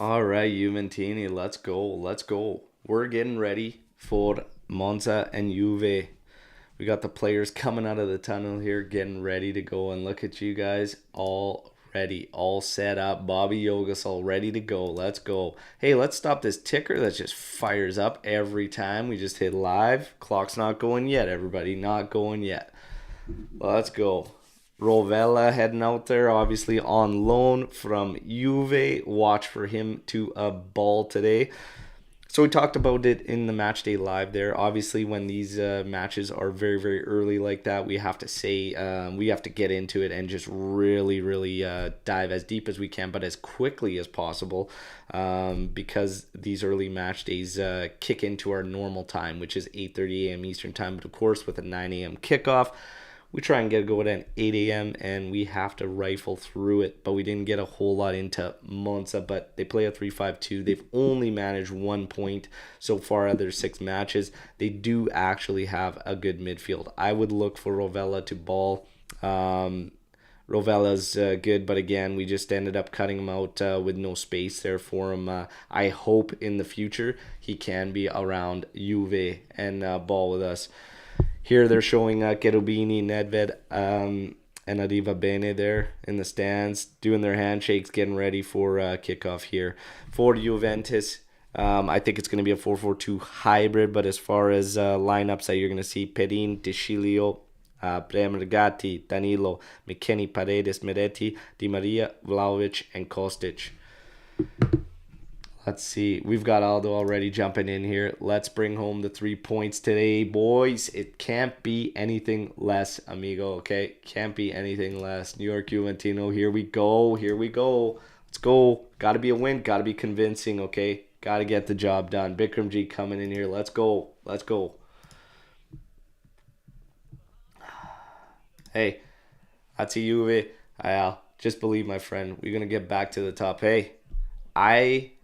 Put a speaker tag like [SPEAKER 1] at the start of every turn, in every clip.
[SPEAKER 1] All right, Juventini, let's go. Let's go. We're getting ready for Monza and Juve. We got the players coming out of the tunnel here, getting ready to go. And look at you guys, all ready, all set up. Bobby Yogas all ready to go. Let's go. Hey, let's stop this ticker that just fires up every time we just hit live. Clock's not going yet, everybody. Not going yet. Let's go. Rovella heading out there, obviously on loan from Juve. Watch for him to a ball today. So we talked about it in the match day live there. Obviously, when these matches are very, very early like that, we have to say we have to get into it and just really, really dive as deep as we can, but as quickly as possible, because these early match days kick into our normal time, which is 8:30 a.m. Eastern time. But of course, with a 9 a.m. kickoff, we try and get going at 8 a.m. and we have to rifle through it, but we didn't get a whole lot into Monza, but they play a 3-5-2. They've only managed 1 point so far out of their 6 matches. They do actually have a good midfield. I would look for Rovella to ball. Rovella's good, but again, we just ended up cutting him out with no space there for him. I hope in the future he can be around Juve and ball with us. Here they're showing Cherubini, Nedved, and Arriva Bene there in the stands, doing their handshakes, getting ready for kickoff here. For Juventus, I think it's going to be a 4-4-2 hybrid, but as far as lineups that you're going to see, Perin, Deschilio, Bremer Gatti, Danilo, McKennie, Paredes, Meretti, Di Maria, Vlahovic, and Kostic. Let's see. We've got Aldo already jumping in here. Let's bring home the 3 points today, boys. It can't be anything less, amigo, okay? Can't be anything less. New York Juventino, here we go. Here we go. Let's go. Got to be a win. Got to be convincing, okay? Got to get the job done. Bikram G coming in here. Let's go. Let's go. Hey, that's a Juve. Just believe, my friend. We're going to get back to the top. Hey,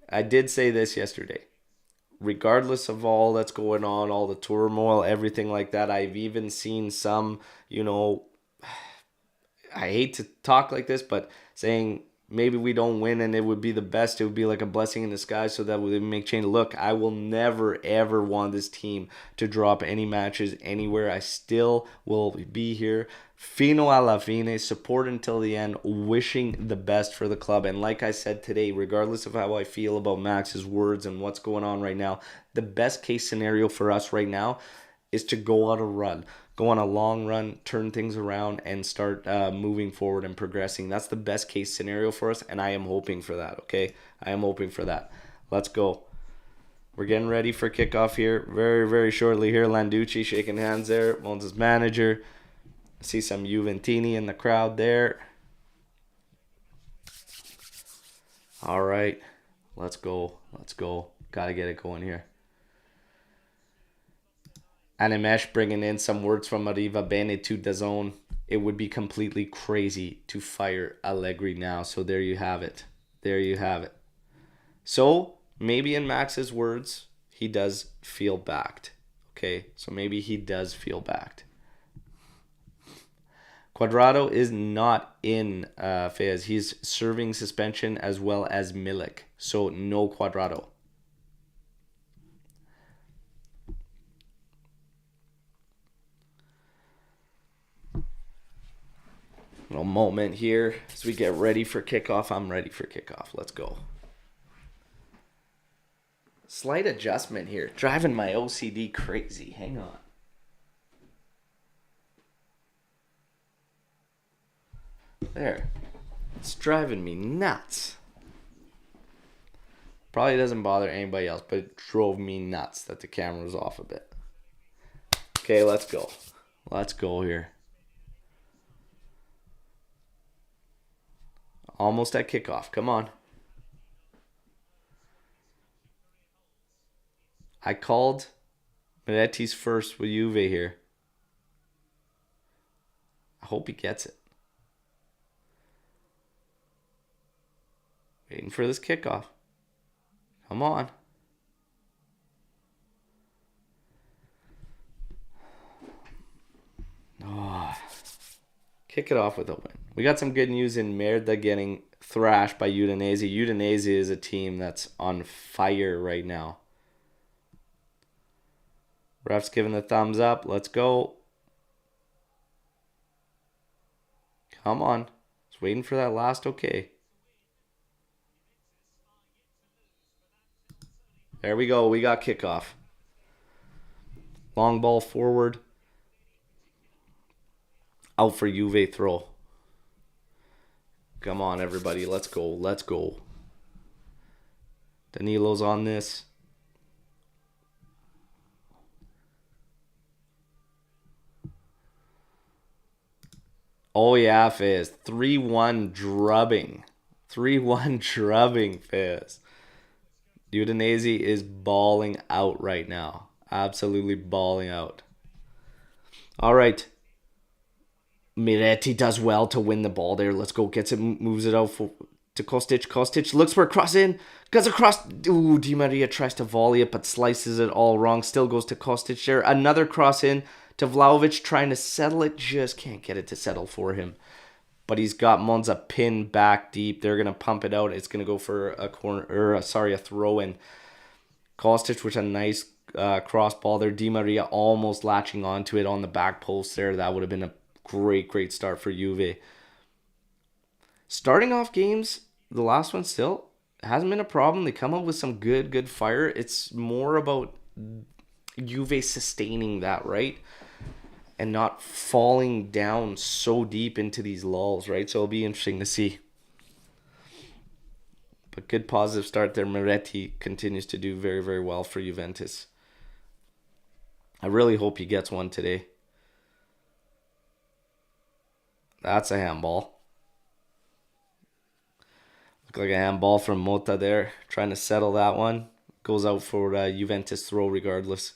[SPEAKER 1] I did say this yesterday. Regardless of all that's going on, all the turmoil, everything like that, I've even seen some, I hate to talk like this, but saying maybe we don't win and it would be the best. It would be like a blessing in disguise so that we make change. Look, I will never, ever want this team to drop any matches anywhere. I still will be here. Fino alla fine, support until the end, wishing the best for the club. And like I said today, regardless of how I feel about Max's words and what's going on right now, the best case scenario for us right now is to go on a run. Go on a long run, turn things around, and start moving forward and progressing. That's the best case scenario for us, and I am hoping for that, okay? I am hoping for that. Let's go. We're getting ready for kickoff here very, very shortly here. Landucci shaking hands there, Monza's manager. I see some Juventini in the crowd there. All right, let's go. Let's go. Got to get it going here. Animesh bringing in some words from Arriva Bene to DAZN. It would be completely crazy to fire Allegri now. So there you have it. There you have it. So maybe in Max's words, he does feel backed. Okay, so maybe he does feel backed. Quadrado is not in Fez. He's serving suspension as well as Milik. So no Quadrado. Little moment here as we get ready for kickoff. I'm ready for kickoff. Let's go. Slight adjustment here. Driving my OCD crazy. Hang on. There. It's driving me nuts. Probably doesn't bother anybody else, but it drove me nuts that the camera was off a bit. Okay, let's go. Let's go here. Almost at kickoff. Come on. I called Meretti's first with Juve here. I hope he gets it. Waiting for this kickoff. Come on. Oh. Kick it off with a win. We got some good news in Merda getting thrashed by Udinese. Udinese is a team that's on fire right now. Ref's giving the thumbs up. Let's go. Come on. Just waiting for that last okay. There we go. We got kickoff. Long ball forward. Out for Juve throw. Come on, everybody. Let's go. Let's go. Danilo's on this. Oh, yeah, Fizz. 3-1 drubbing. 3-1 drubbing, Fizz. Udinese is balling out right now. Absolutely balling out. All right. Miretti does well to win the ball there. Let's go. Gets it, moves it out to Kostic. Kostic looks for a cross in. Goes across. Ooh, Di Maria tries to volley it, but slices it all wrong. Still goes to Kostic there. Another cross in to Vlahovic, trying to settle it. Just can't get it to settle for him. But he's got Monza pinned back deep. They're going to pump it out. It's going to go for a corner, or a throw in. Kostic with a nice cross ball there. Di Maria almost latching onto it on the back post there. That would have been a great start for Juve. Starting off games, the last one still hasn't been a problem. They come up with some good fire. It's more about Juve sustaining that, right? And not falling down so deep into these lulls, right? So it'll be interesting to see. But good positive start there. Miretti continues to do very well for Juventus. I really hope he gets one today. That's a handball. Look like a handball from Mota there. Trying to settle that one. Goes out for Juventus throw regardless.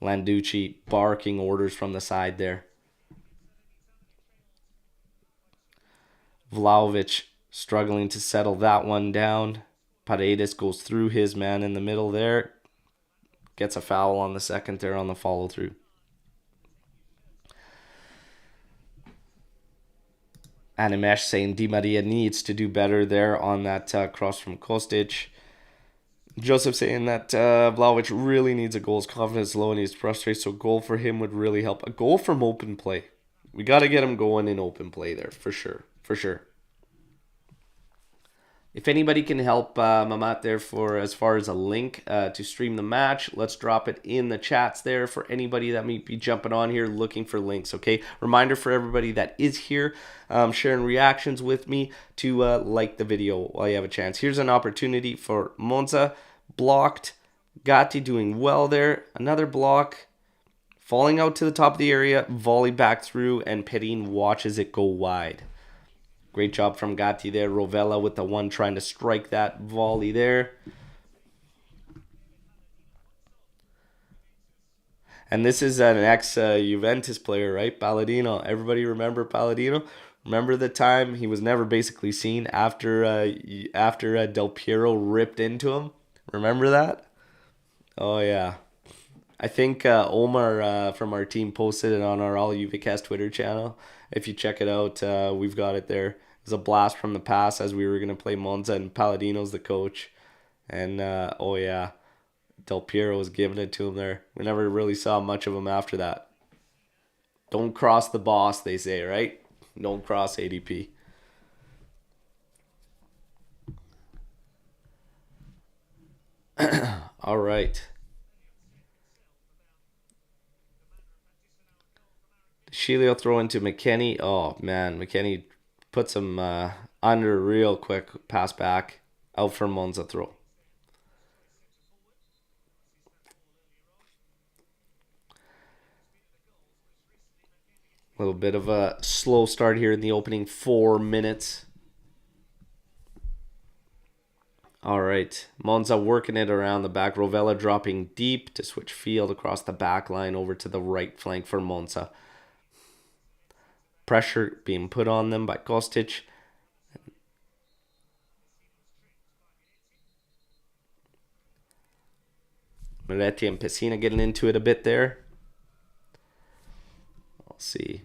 [SPEAKER 1] Landucci barking orders from the side there. Vlahovic struggling to settle that one down. Paredes goes through his man in the middle there. Gets a foul on the second there on the follow through. Animesh saying Di Maria needs to do better there on that cross from Kostic. Joseph saying that Vlahovic really needs a goal. His confidence is low and he's frustrated, so a goal for him would really help. A goal from open play. We got to get him going in open play there, for sure. For sure. If anybody can help Mamat there for as far as a link to stream the match, let's drop it in the chats there for anybody that may be jumping on here looking for links, okay? Reminder for everybody that is here sharing reactions with me to like the video while you have a chance. Here's an opportunity for Monza. Blocked. Gatti doing well there. Another block. Falling out to the top of the area. Volley back through, and Perin watches it go wide. Great job from Gatti there. Rovella with the one trying to strike that volley there. And this is an ex-Juventus player, right? Palladino. Everybody remember Palladino? Remember the time he was never basically seen after Del Piero ripped into him? Remember that? Oh, yeah. I think Omer from our team posted it on our All UVCast Twitter channel. If you check it out, we've got it there. It was a blast from the past as we were going to play Monza, and Palladino's the coach. And, oh yeah, Del Piero was giving it to him there. We never really saw much of him after that. Don't cross the boss, they say, right? Don't cross ADP. All right. Shilio throw into McKennie. Oh, man. McKennie puts him under real quick. Pass back. Out for Monza throw. A little bit of a slow start here in the opening 4 minutes. All right. Monza working it around the back. Rovella dropping deep to switch field across the back line over to the right flank for Monza. Pressure being put on them by Kostic. Miretti and Pessina getting into it a bit there. Let's see.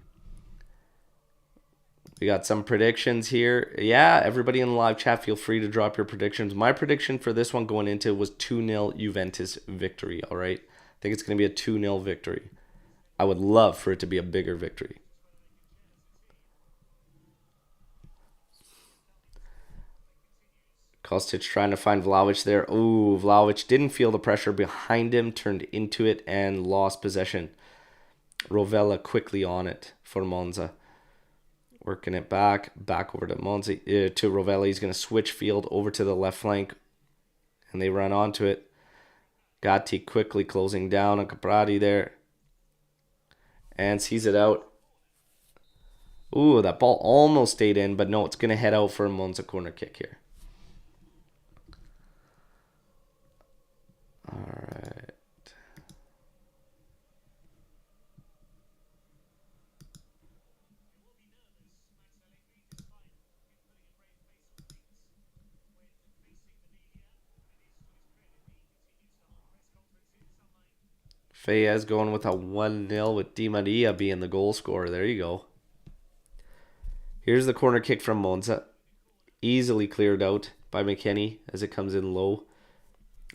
[SPEAKER 1] We got some predictions here. Yeah, everybody in the live chat, feel free to drop your predictions. My prediction for this one going into was 2-0 Juventus victory, all right? I think it's going to be a 2-0 victory. I would love for it to be a bigger victory. Kostic trying to find Vlahovic there. Ooh, Vlahovic didn't feel the pressure behind him, turned into it, and lost possession. Rovella quickly on it for Monza. Working it back over to Monza, to Rovella. He's going to switch field over to the left flank, and they run onto it. Gatti quickly closing down on Caprati there, and sees it out. Ooh, that ball almost stayed in, but no, it's going to head out for a Monza corner kick here. All right. Fayez going with a 1-0 with Di Maria being the goal scorer. There you go. Here's the corner kick from Monza. Easily cleared out by McKennie as it comes in low.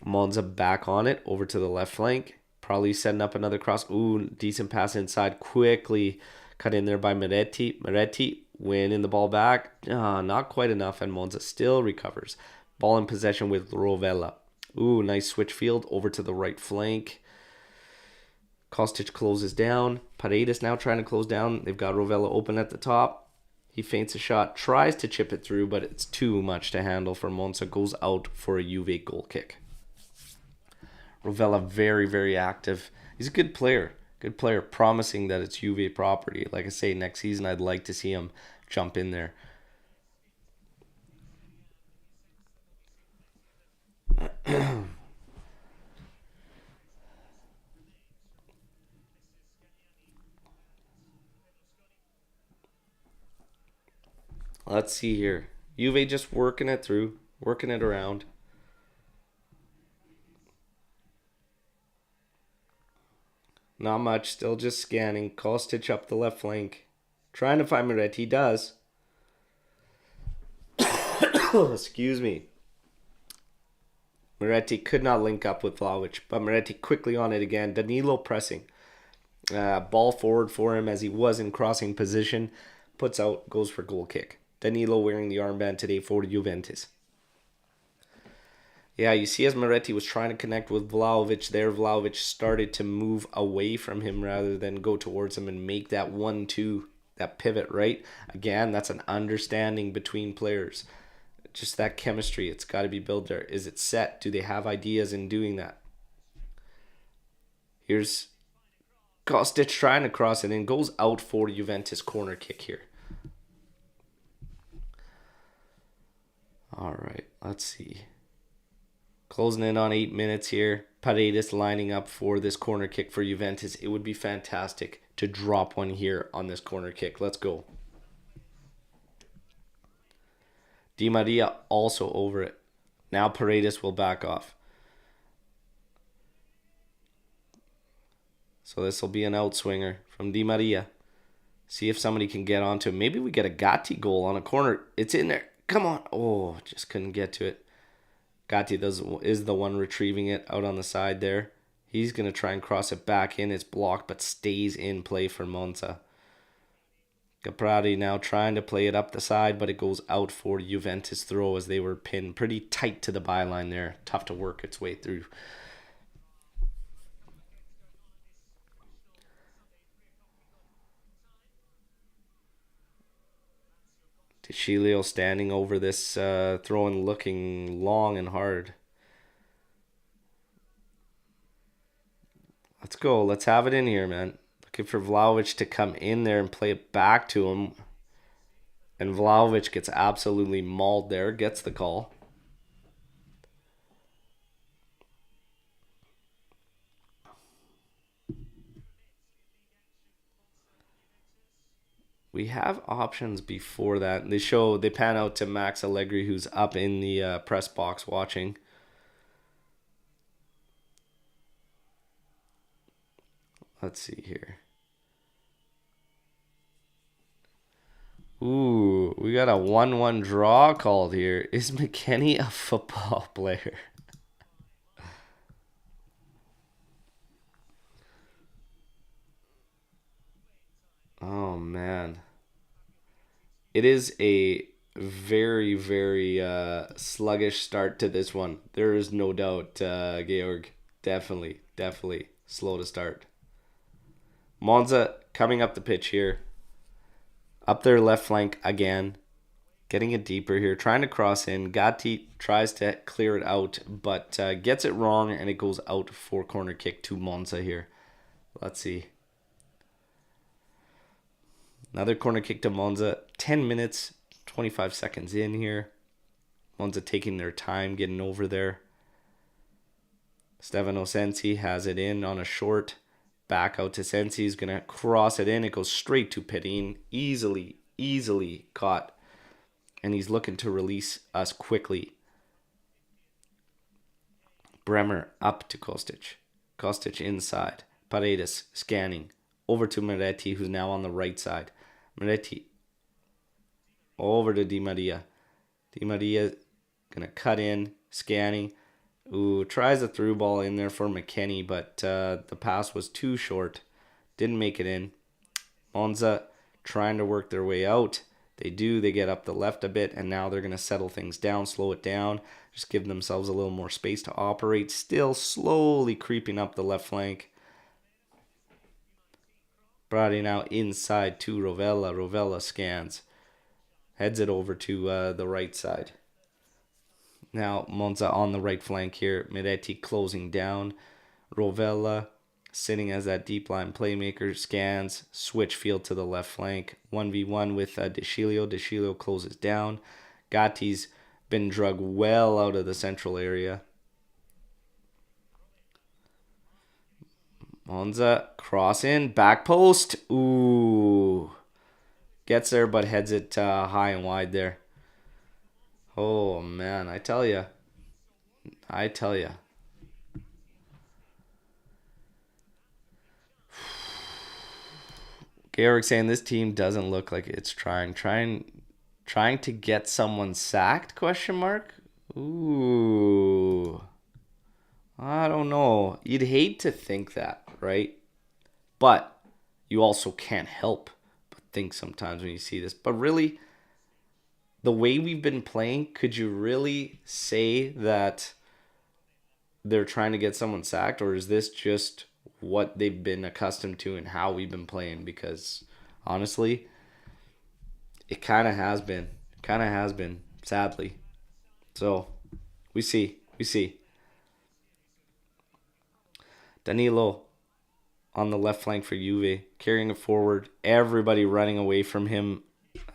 [SPEAKER 1] Monza back on it, over to the left flank. Probably setting up another cross. Ooh, decent pass inside. Quickly cut in there by Moretti. Moretti winning the ball back. Not quite enough, and Monza still recovers. Ball in possession with Rovella. Ooh, nice switch field over to the right flank. Kostic closes down. Paredes now trying to close down. They've got Rovella open at the top. He feints a shot, tries to chip it through, but it's too much to handle for Monza. Goes out for a Juve goal kick. Rovella very, very active. He's a good player. Good player, promising that it's Juve property. Like I say, next season I'd like to see him jump in there. Let's see here. Juve just working it through, working it around. Not much, still just scanning. Kostic up the left flank. Trying to find Moretti. He does. Excuse me. Moretti could not link up with Vlahovic, but Moretti quickly on it again. Danilo pressing. Ball forward for him as he was in crossing position. Puts out, goes for goal kick. Danilo wearing the armband today for Juventus. Yeah, you see as Moretti was trying to connect with Vlahovic there, Vlahovic started to move away from him rather than go towards him and make that 1-2, that pivot, right? Again, that's an understanding between players. Just that chemistry, it's got to be built there. Is it set? Do they have ideas in doing that? Here's Kostic trying to cross it and goes out for Juventus corner kick here. All right, let's see. Closing in on 8 minutes here. Paredes lining up for this corner kick for Juventus. It would be fantastic to drop one here on this corner kick. Let's go. Di Maria also over it. Now Paredes will back off. So this will be an outswinger from Di Maria. See if somebody can get onto it. Maybe we get a Gatti goal on a corner. It's in there. Come on. Oh, just couldn't get to it. Gatti is the one retrieving it out on the side there. He's going to try and cross it back in. It's blocked, but stays in play for Monza. Caprati now trying to play it up the side, but it goes out for Juventus throw as they were pinned pretty tight to the byline there. Tough to work its way through. Chilio standing over this throw and looking long and hard. Let's go. Let's have it in here, man. Looking for Vlahovic to come in there and play it back to him. And Vlahovic gets absolutely mauled there. Gets the call. We have options before that. They pan out to Max Allegri, who's up in the press box watching. Let's see here. Ooh, we got a 1-1 draw called here. Is McKenny a football player? Oh, man. It is a very, very sluggish start to this one. There is no doubt, Georg. Definitely, definitely slow to start. Monza coming up the pitch here. Up their left flank again. Getting it deeper here. Trying to cross in. Gatti tries to clear it out, but gets it wrong, and it goes out for corner kick to Monza here. Let's see. Another corner kick to Monza. 10 minutes, 25 seconds in here. Monza taking their time getting over there. Stefano Sensi has it in on a short. Back out to Sensi. He's going to cross it in. It goes straight to Pedin. Easily caught. And he's looking to release us quickly. Bremer up to Kostic. Kostic inside. Paredes scanning. Over to Moretti, who's now on the right side. Moretti over to Di Maria. Di Maria going to cut in. Scanning. Ooh, tries a through ball in there for McKenny, but the pass was too short. Didn't make it in. Monza trying to work their way out. They do. They get up the left a bit, and now they're going to settle things down, slow it down, just give themselves a little more space to operate. Still slowly creeping up the left flank. Brady now inside to Rovella. Rovella scans. Heads it over to the right side. Now Monza on the right flank here. Moretti closing down. Rovella sitting as that deep line playmaker. Scans. Switch field to the left flank. 1v1 with Deschilio. Deschilio closes down. Gatti's been drugged well out of the central area. Monza cross in. Back post. Ooh. Gets there but heads it high and wide there. Oh, man, I tell you. Georg saying this team doesn't look like it's trying to get someone sacked, question mark? Ooh. I don't know. You'd hate to think that, right? But you also can't help but think sometimes when you see this. But really, the way we've been playing, could you really say that they're trying to get someone sacked, or is this just what they've been accustomed to and how we've been playing? Because honestly, it kind of has been. Sadly. So, we see. Danilo on the left flank for Juve, carrying it forward. Everybody running away from him.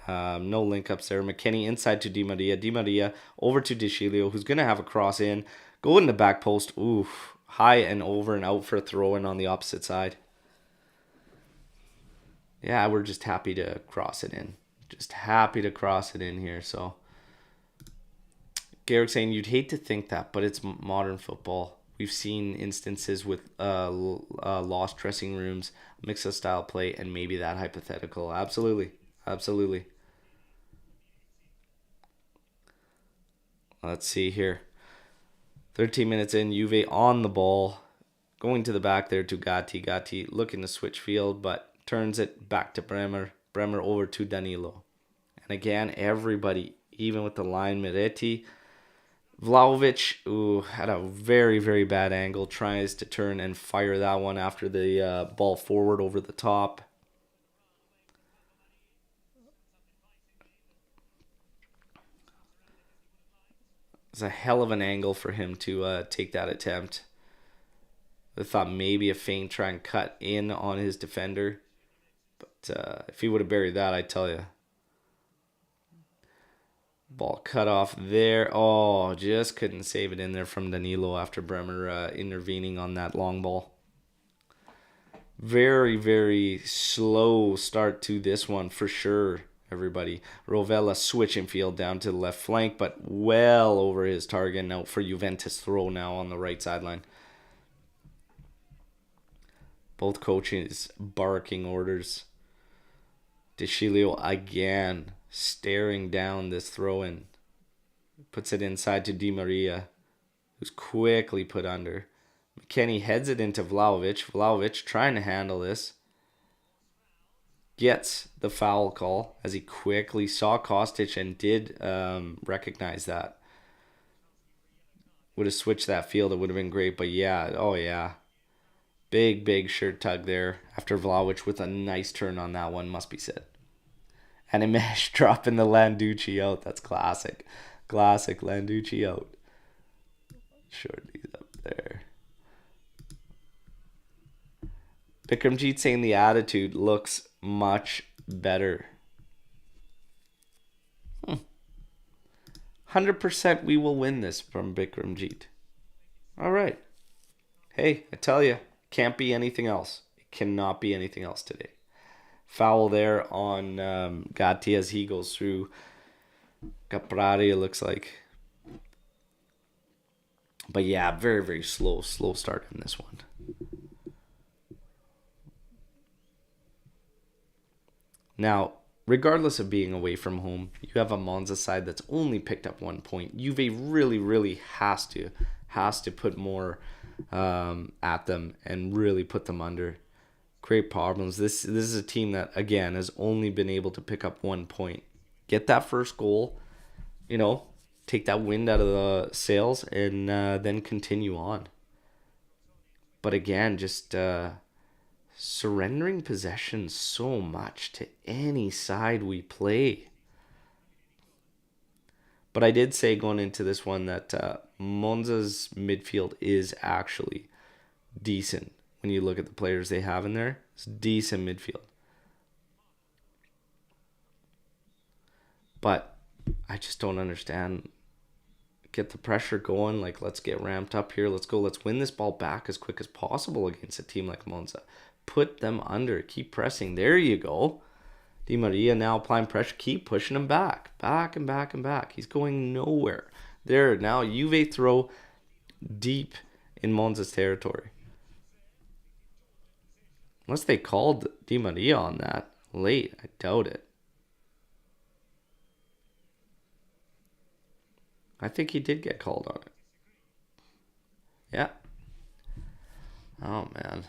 [SPEAKER 1] No link ups there. McKenny inside to Di Maria. Di Maria over to Deschilio, who's going to have a cross in. Go in the back post. Oof. High and over and out for a throw in on the opposite side. Yeah, we're just happy to cross it in. Here. So, Garrick saying you'd hate to think that, but it's modern football. We've seen instances with lost dressing rooms, mix of style play, and maybe that hypothetical. Absolutely. Let's see here. 13 minutes in, Juve on the ball. Going to the back there to Gatti. Gatti looking to switch field, but turns it back to Bremer. Bremer over to Danilo. And again, everybody, even with the line, Moretti. Vlahovic, had a very, very bad angle. Tries to turn and fire that one after the ball forward over the top. It's a hell of an angle for him to take that attempt. I thought maybe a feint try and cut in on his defender. But if he would have buried that, I tell you. Ball cut off there. Oh, just couldn't save it in there from Danilo after Bremer intervening on that long ball. Very, very slow start to this one for sure, everybody. Rovella switching field down to the left flank, but well over his target now for Juventus throw now on the right sideline. Both coaches barking orders. De Chilio again staring down this throw-in. Puts it inside to Di Maria, who's quickly put under. McKennie heads it into Vlahovic. Vlahovic trying to handle this. Gets the foul call as he quickly saw Kostic and did recognize that. Would have switched that field, it would have been great. But yeah, oh yeah. Big shirt tug there after Vlahovic with a nice turn on that one, must be said. And a mesh dropping the Landucci out. That's classic. Classic Landucci out. Short these up there. Bikramjeet saying the attitude looks much better. 100% we will win this from Bikramjeet. All right. Hey, I tell you, can't be anything else. It cannot be anything else today. Foul there on Gatti as he goes through. Caprari, it looks like. But yeah, very slow start in this one. Now, regardless of being away from home, you have a Monza side that's only picked up 1 point. Juve really has to put more at them and really put them under. Create problems. This is a team that, again, has only been able to pick up 1 point. Get that first goal, take that wind out of the sails, and then continue on. But again, just surrendering possession so much to any side we play. But I did say going into this one that Monza's midfield is actually decent. When you look at the players they have in there, it's decent midfield. But I just don't understand. Get the pressure going. Like, let's get ramped up here. Let's go. Let's win this ball back as quick as possible against a team like Monza. Put them under. Keep pressing. There you go. Di Maria now applying pressure. Keep pushing him back. Back and back and back. He's going nowhere. There. Now Juve throw deep in Monza's territory. Unless they called Di Maria on that late. I doubt it. I think he did get called on it. Yeah. Oh, man.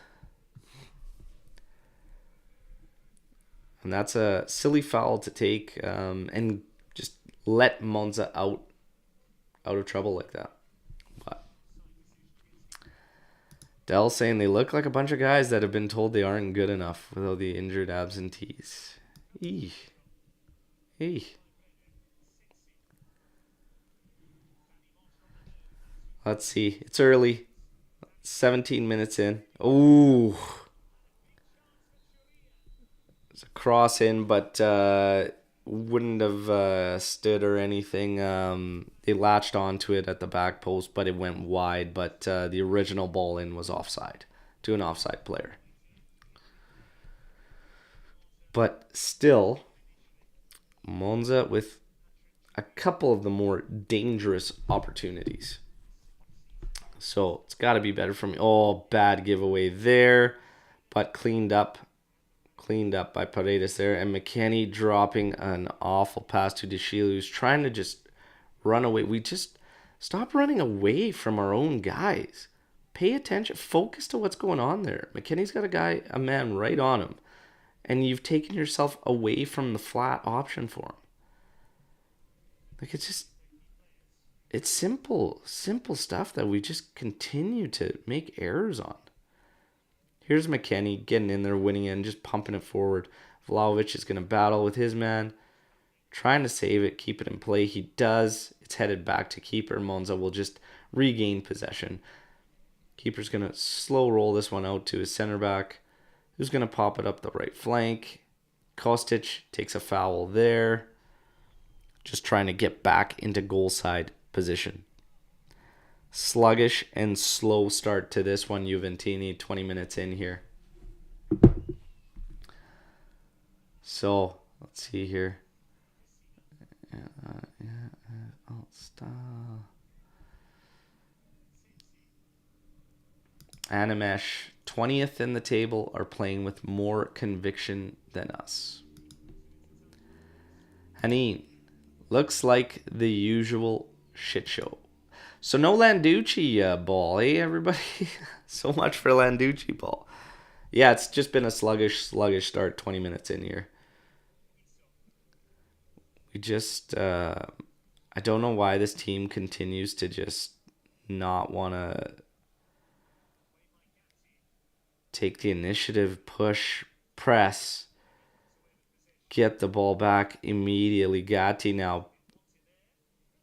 [SPEAKER 1] And that's a silly foul to take and just let Monza out of trouble like that. But Dell saying they look like a bunch of guys that have been told they aren't good enough with all the injured absentees. Eesh. Let's see. It's early. 17 minutes in. Ooh. It's a cross in, but wouldn't have stood or anything. They latched onto it at the back post, but it went wide. But the original ball in was offside to an offside player. But still, Monza with a couple of the more dangerous opportunities. So it's got to be better for me. Oh, bad giveaway there, but cleaned up by Paredes there. And McKennie dropping an awful pass to De Chilio, who's trying to just run away. We just stop running away from our own guys. Pay attention. Focus to what's going on there. McKennie's got a man right on him. And you've taken yourself away from the flat option for him. Like, it's simple stuff that we just continue to make errors on. Here's McKennie getting in there, winning it, and just pumping it forward. Vlahovic is going to battle with his man, trying to save it, keep it in play. He does. It's headed back to keeper. Monza will just regain possession. Keeper's going to slow roll this one out to his center back, who's going to pop it up the right flank. Kostic takes a foul there. Just trying to get back into goal side position. Sluggish and slow start to this one, Juventini, 20 minutes in here. So, let's see here. Animesh, 20th in the table, are playing with more conviction than us. Panin. Looks like the usual shit show. So no Landucci ball, eh, everybody? So much for Landucci ball. Yeah, it's just been a sluggish start 20 minutes in here. We just, I don't know why this team continues to just not want to take the initiative, push, press, get the ball back immediately. Gatti now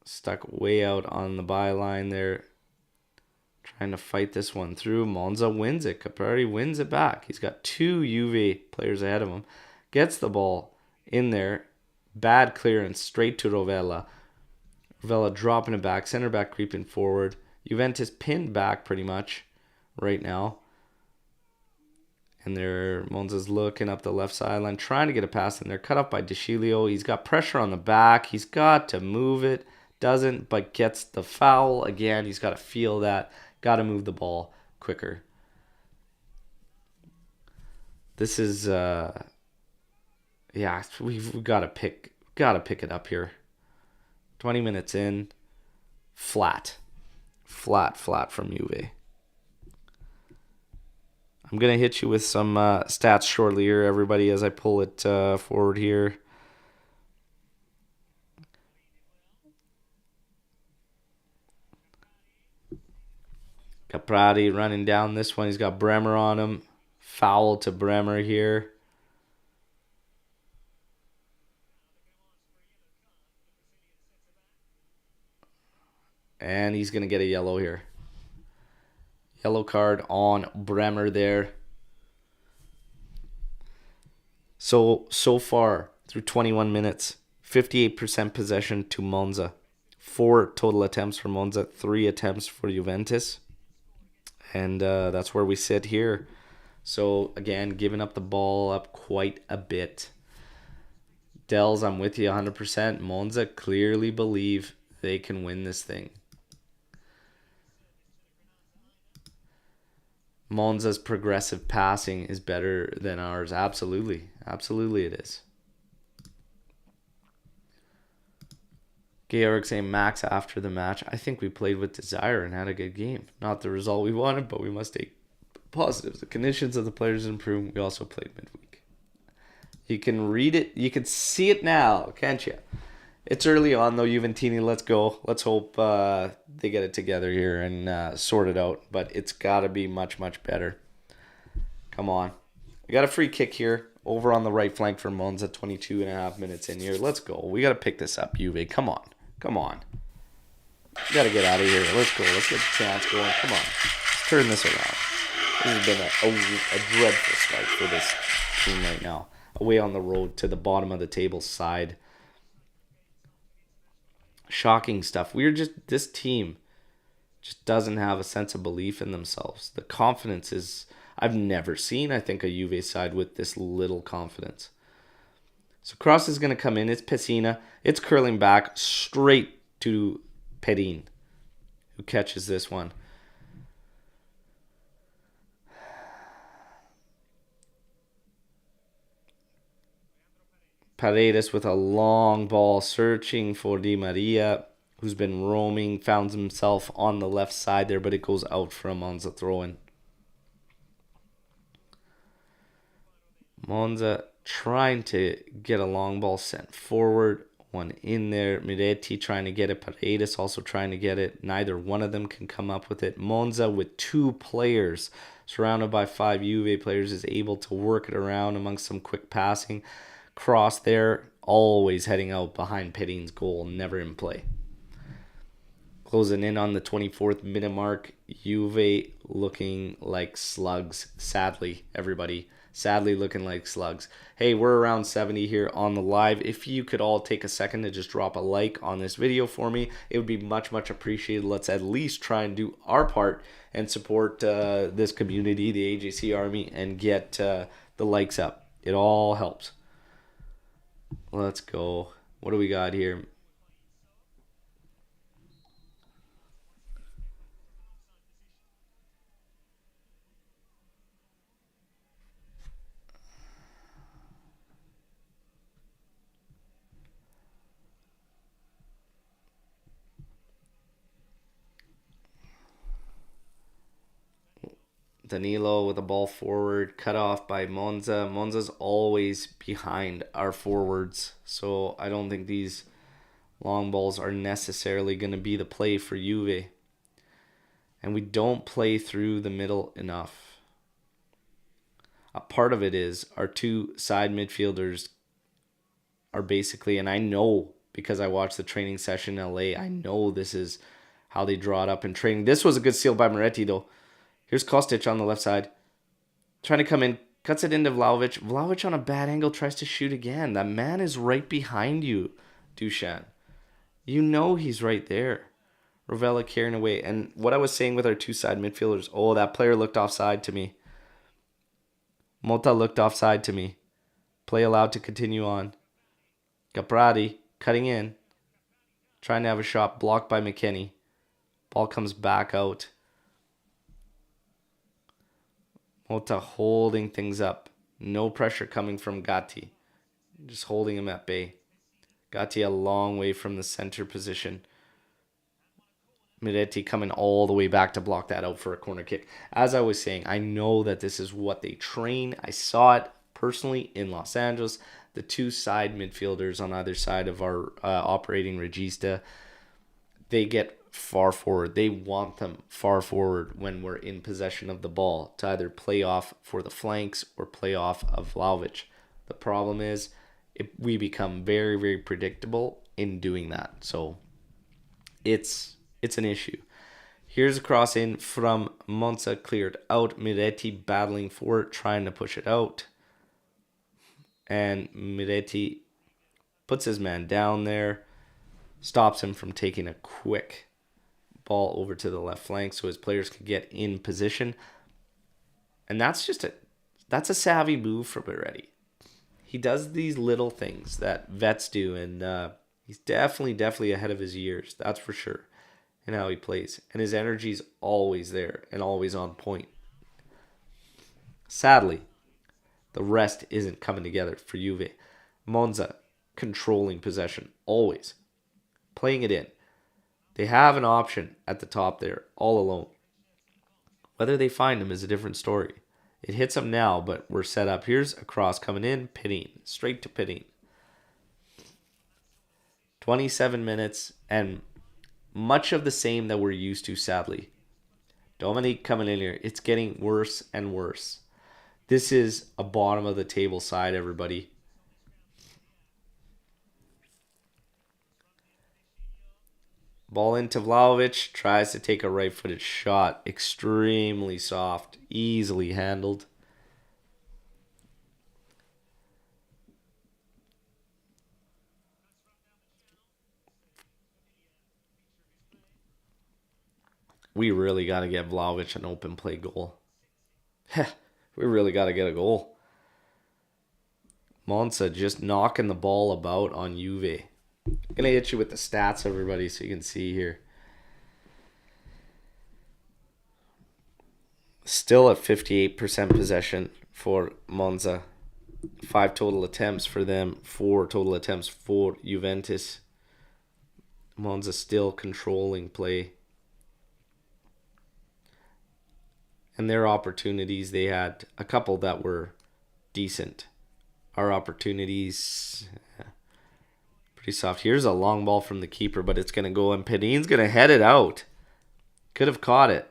[SPEAKER 1] stuck way out on the byline there, trying to fight this one through. Monza wins it. Caprari wins it back. He's got two Juve players ahead of him. Gets the ball in there. Bad clearance straight to Rovella. Rovella dropping it back. Center back creeping forward. Juventus pinned back pretty much right now. And there, Monza's looking up the left sideline, trying to get a pass in there. Cut up by DeCilio. He's got pressure on the back. He's got to move it. Doesn't, but gets the foul. Again, he's got to feel that. Got to move the ball quicker. This is, yeah, we've got to pick it up here. 20 minutes in, flat from Juve. I'm going to hit you with some stats shortly here, everybody, as I pull it forward here. Caprari running down this one. He's got Bremer on him. Foul to Bremer here. And he's going to get a yellow here. Yellow card on Bremer there. So far, through 21 minutes, 58% possession to Monza. 4 total attempts for Monza, 3 attempts for Juventus. And that's where we sit here. So, again, giving up the ball up quite a bit. Dells, I'm with you 100%. Monza clearly believe they can win this thing. Monza's progressive passing is better than ours. Absolutely. Absolutely it is. Georg saying Max after the match. I think we played with desire and had a good game. Not the result we wanted, but we must take positives. The conditions of the players improved. We also played midweek. You can read it. You can see it now, can't you? It's early on, though, Juventini. Let's go. Let's hope they get it together here and sort it out. But it's got to be much, much better. Come on. We got a free kick here over on the right flank for Monza, 22 and a half minutes in here. Let's go. We got to pick this up, Juve. Come on. Come on. We got to get out of here. Let's go. Let's get the chance going. Come on. Let's turn this around. This has been a dreadful start for this team right now. Away on the road to the bottom of the table side. Shocking stuff. This team just doesn't have a sense of belief in themselves. The confidence is, I've never seen, I think, a Juve side with this little confidence. So cross is going to come in. It's Pessina. It's curling back straight to Pedin, who catches this one. Paredes with a long ball searching for Di Maria, who's been roaming, found himself on the left side there, but it goes out for a Monza throw-in. Monza trying to get a long ball sent forward. One in there. Miretti trying to get it. Paredes also trying to get it. Neither one of them can come up with it. Monza with 2 players surrounded by 5 Juve players is able to work it around amongst some quick passing. Cross there, always heading out behind Pedin's goal, never in play. Closing in on the 24th minute mark, Juve looking like slugs. Sadly, everybody. Sadly looking like slugs. Hey, we're around 70 here on the live. If you could all take a second to just drop a like on this video for me, it would be much, much appreciated. Let's at least try and do our part and support this community, the AJC Army, and get the likes up. It all helps. Let's go. What do we got here? Danilo with the ball forward, cut off by Monza. Monza's always behind our forwards, so I don't think these long balls are necessarily going to be the play for Juve. And we don't play through the middle enough. A part of it is our two side midfielders are basically, and I know because I watched the training session in LA, I know this is how they draw it up in training. This was a good steal by Moretti, though. Here's Kostic on the left side. Trying to come in. Cuts it into Vlahovic. Vlahovic on a bad angle tries to shoot again. That man is right behind you, Dusan. You know he's right there. Rovella carrying away. And what I was saying with our two side midfielders, oh, that player looked offside to me. Mota looked offside to me. Play allowed to continue on. Caprati cutting in. Trying to have a shot blocked by McKennie. Ball comes back out. Mota holding things up. No pressure coming from Gatti. Just holding him at bay. Gatti a long way from the center position. Miretti coming all the way back to block that out for a corner kick. As I was saying, I know that this is what they train. I saw it personally in Los Angeles. The two side midfielders on either side of our operating regista, they get far forward. They want them far forward when we're in possession of the ball to either play off for the flanks or play off of Vlahovic. The problem is we become very, very predictable in doing that. So it's an issue. Here's a cross in from Monza, cleared out. Miretti battling for it, trying to push it out. And Miretti puts his man down there, stops him from taking a quick ball over to the left flank so his players can get in position. And that's a savvy move from Miretti. He does these little things that vets do, and he's definitely ahead of his years, that's for sure, in how he plays. And his energy's always there and always on point. Sadly, the rest isn't coming together for Juve. Monza controlling possession, always. Playing it in. They have an option at the top there, all alone. Whether they find him is a different story. It hits him now, but we're set up. Here's a cross coming in. Pinine. Straight to Pinine. 27 minutes, and much of the same that we're used to, sadly. Dominique coming in here. It's getting worse and worse. This is a bottom of the table side, everybody. Ball into Vlahovic. Tries to take a right-footed shot. Extremely soft. Easily handled. We really got to get Vlahovic an open play goal. We really got to get a goal. Monza just knocking the ball about on Juve. I'm going to hit you with the stats, everybody, so you can see here. Still at 58% possession for Monza. 5 total attempts for them. 4 total attempts for Juventus. Monza still controlling play. And their opportunities, they had a couple that were decent. Our opportunities, pretty soft. Here's a long ball from the keeper, but it's going to go, and Panine's going to head it out. Could have caught it.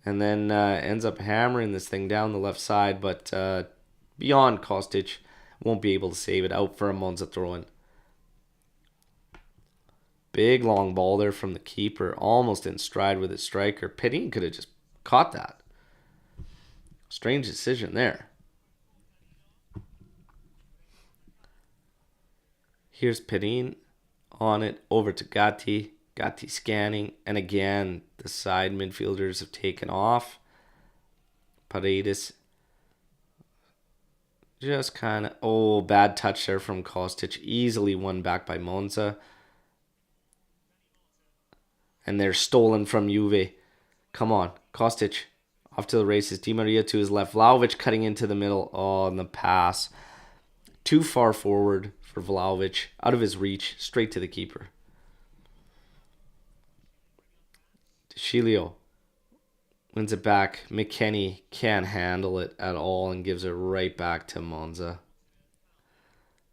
[SPEAKER 1] And then ends up hammering this thing down the left side, but beyond Kostic, won't be able to save it. Out for a Monza throw-in. Big long ball there from the keeper, almost in stride with his striker. Panine could have just caught that. Strange decision there. Here's Panine on it, over to Gatti. Gatti scanning, and again, the side midfielders have taken off. Paredes just kind of, bad touch there from Kostic. Easily won back by Monza. And they're stolen from Juve. Come on, Kostic. Off to the races. Di Maria to his left. Vlahovic cutting into the middle. Oh, and the pass. Too far forward for Vlahovic. Out of his reach. Straight to the keeper. Chilio. Wins it back. McKennie can't handle it at all and gives it right back to Monza.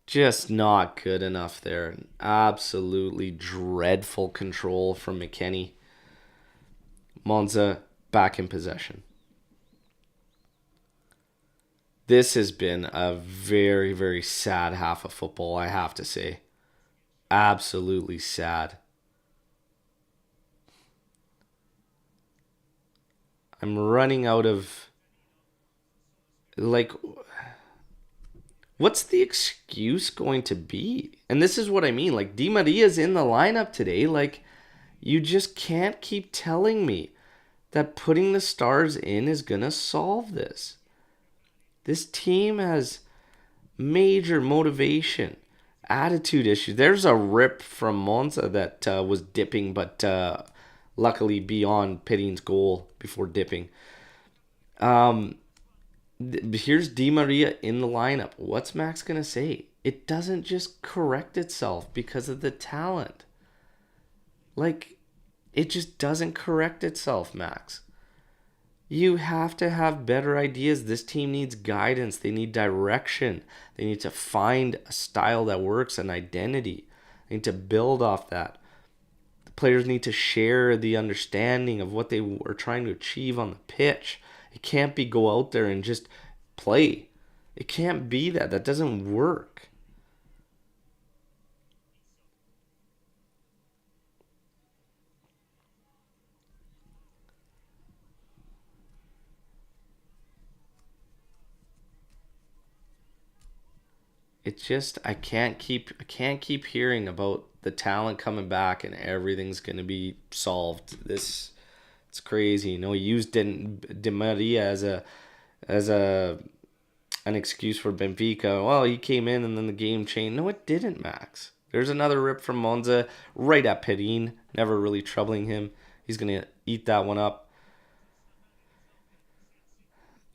[SPEAKER 1] Just not good enough there. Absolutely dreadful control from McKennie. Monza back in possession. This has been a very, very sad half of football, I have to say. Absolutely sad. I'm running out of, like, what's the excuse going to be? And this is what I mean. Like, Di Maria's in the lineup today. Like, you just can't keep telling me that putting the stars in is going to solve this. This team has major motivation, attitude issues. There's a rip from Monza that was dipping, but luckily beyond Pedin's goal before dipping. Here's Di Maria in the lineup. What's Max going to say? It doesn't just correct itself because of the talent. Like, it just doesn't correct itself, Max. You have to have better ideas. This team needs guidance. They need direction. They need to find a style that works, an identity. They need to build off that. The players need to share the understanding of what they are trying to achieve on the pitch. It can't be go out there and just play. It can't be that. That doesn't work. It's just I can't keep hearing about the talent coming back and everything's gonna be solved. It's crazy. You know, he used Di Maria as a an excuse for Benfica. Well, he came in and then the game changed. No, it didn't, Max. There's another rip from Monza right at Pedin, never really troubling him. He's gonna eat that one up.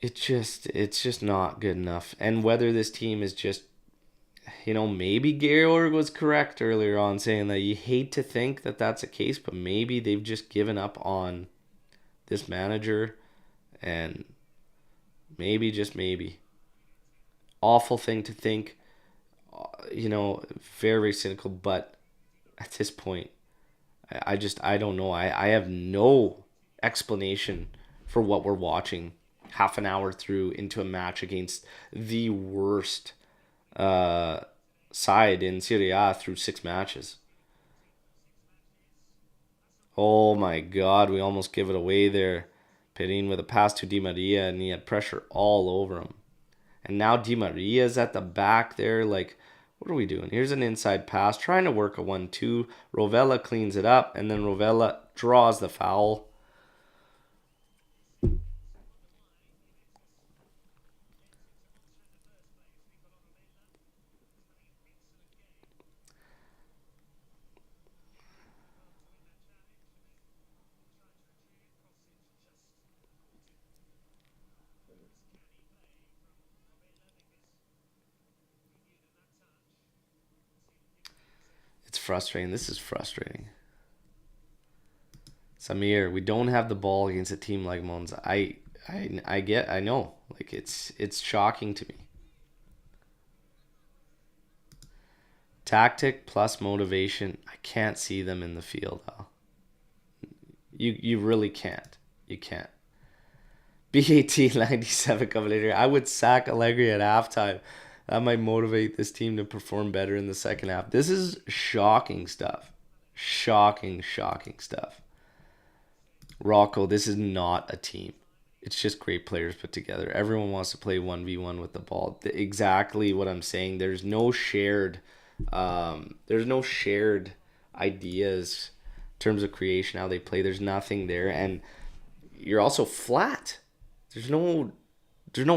[SPEAKER 1] It's just not good enough. And whether this team is just, maybe Georg was correct earlier on saying that you hate to think that that's a case, but maybe they've just given up on this manager, and maybe, just maybe. Awful thing to think, very, very cynical, but at this point, I don't know. I have no explanation for what we're watching half an hour through into a match against the worst side in Serie A through 6 matches. Oh my God, we almost give it away there. Perin with a pass to Di Maria, and he had pressure all over him. And now Di Maria's at the back there. Like, what are we doing? Here's an inside pass, trying to work a 1-2. Rovella cleans it up, and then Rovella draws the foul. It's frustrating. This is frustrating. Samir, we don't have the ball against a team like Monza. I know. Like, it's shocking to me. Tactic plus motivation. I can't see them in the field, though. You really can't. You can't. BAT 97 coming later. I would sack Allegri at halftime. That might motivate this team to perform better in the second half. This is shocking stuff. Shocking, shocking stuff. Rocco, this is not a team. It's just great players put together. Everyone wants to play 1v1 with the ball. Exactly what I'm saying. There's no shared ideas in terms of creation, how they play. There's nothing there. And you're also flat. There's no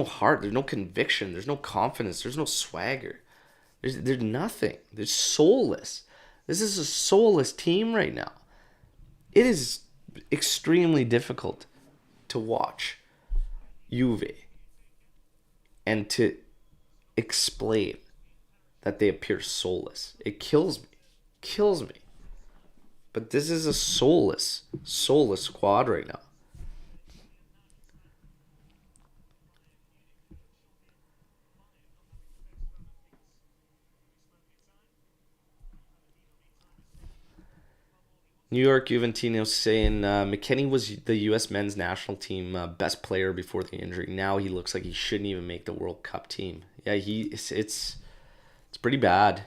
[SPEAKER 1] heart, there's no conviction, there's no confidence, there's no swagger. There's nothing. There's soulless. This is a soulless team right now. It is extremely difficult to watch Juve and to explain that they appear soulless. It kills me. Kills me. But this is a soulless squad right now. New York Juventino saying McKennie was the U.S. men's national team best player before the injury. Now he looks like he shouldn't even make the World Cup team. Yeah, it's pretty bad.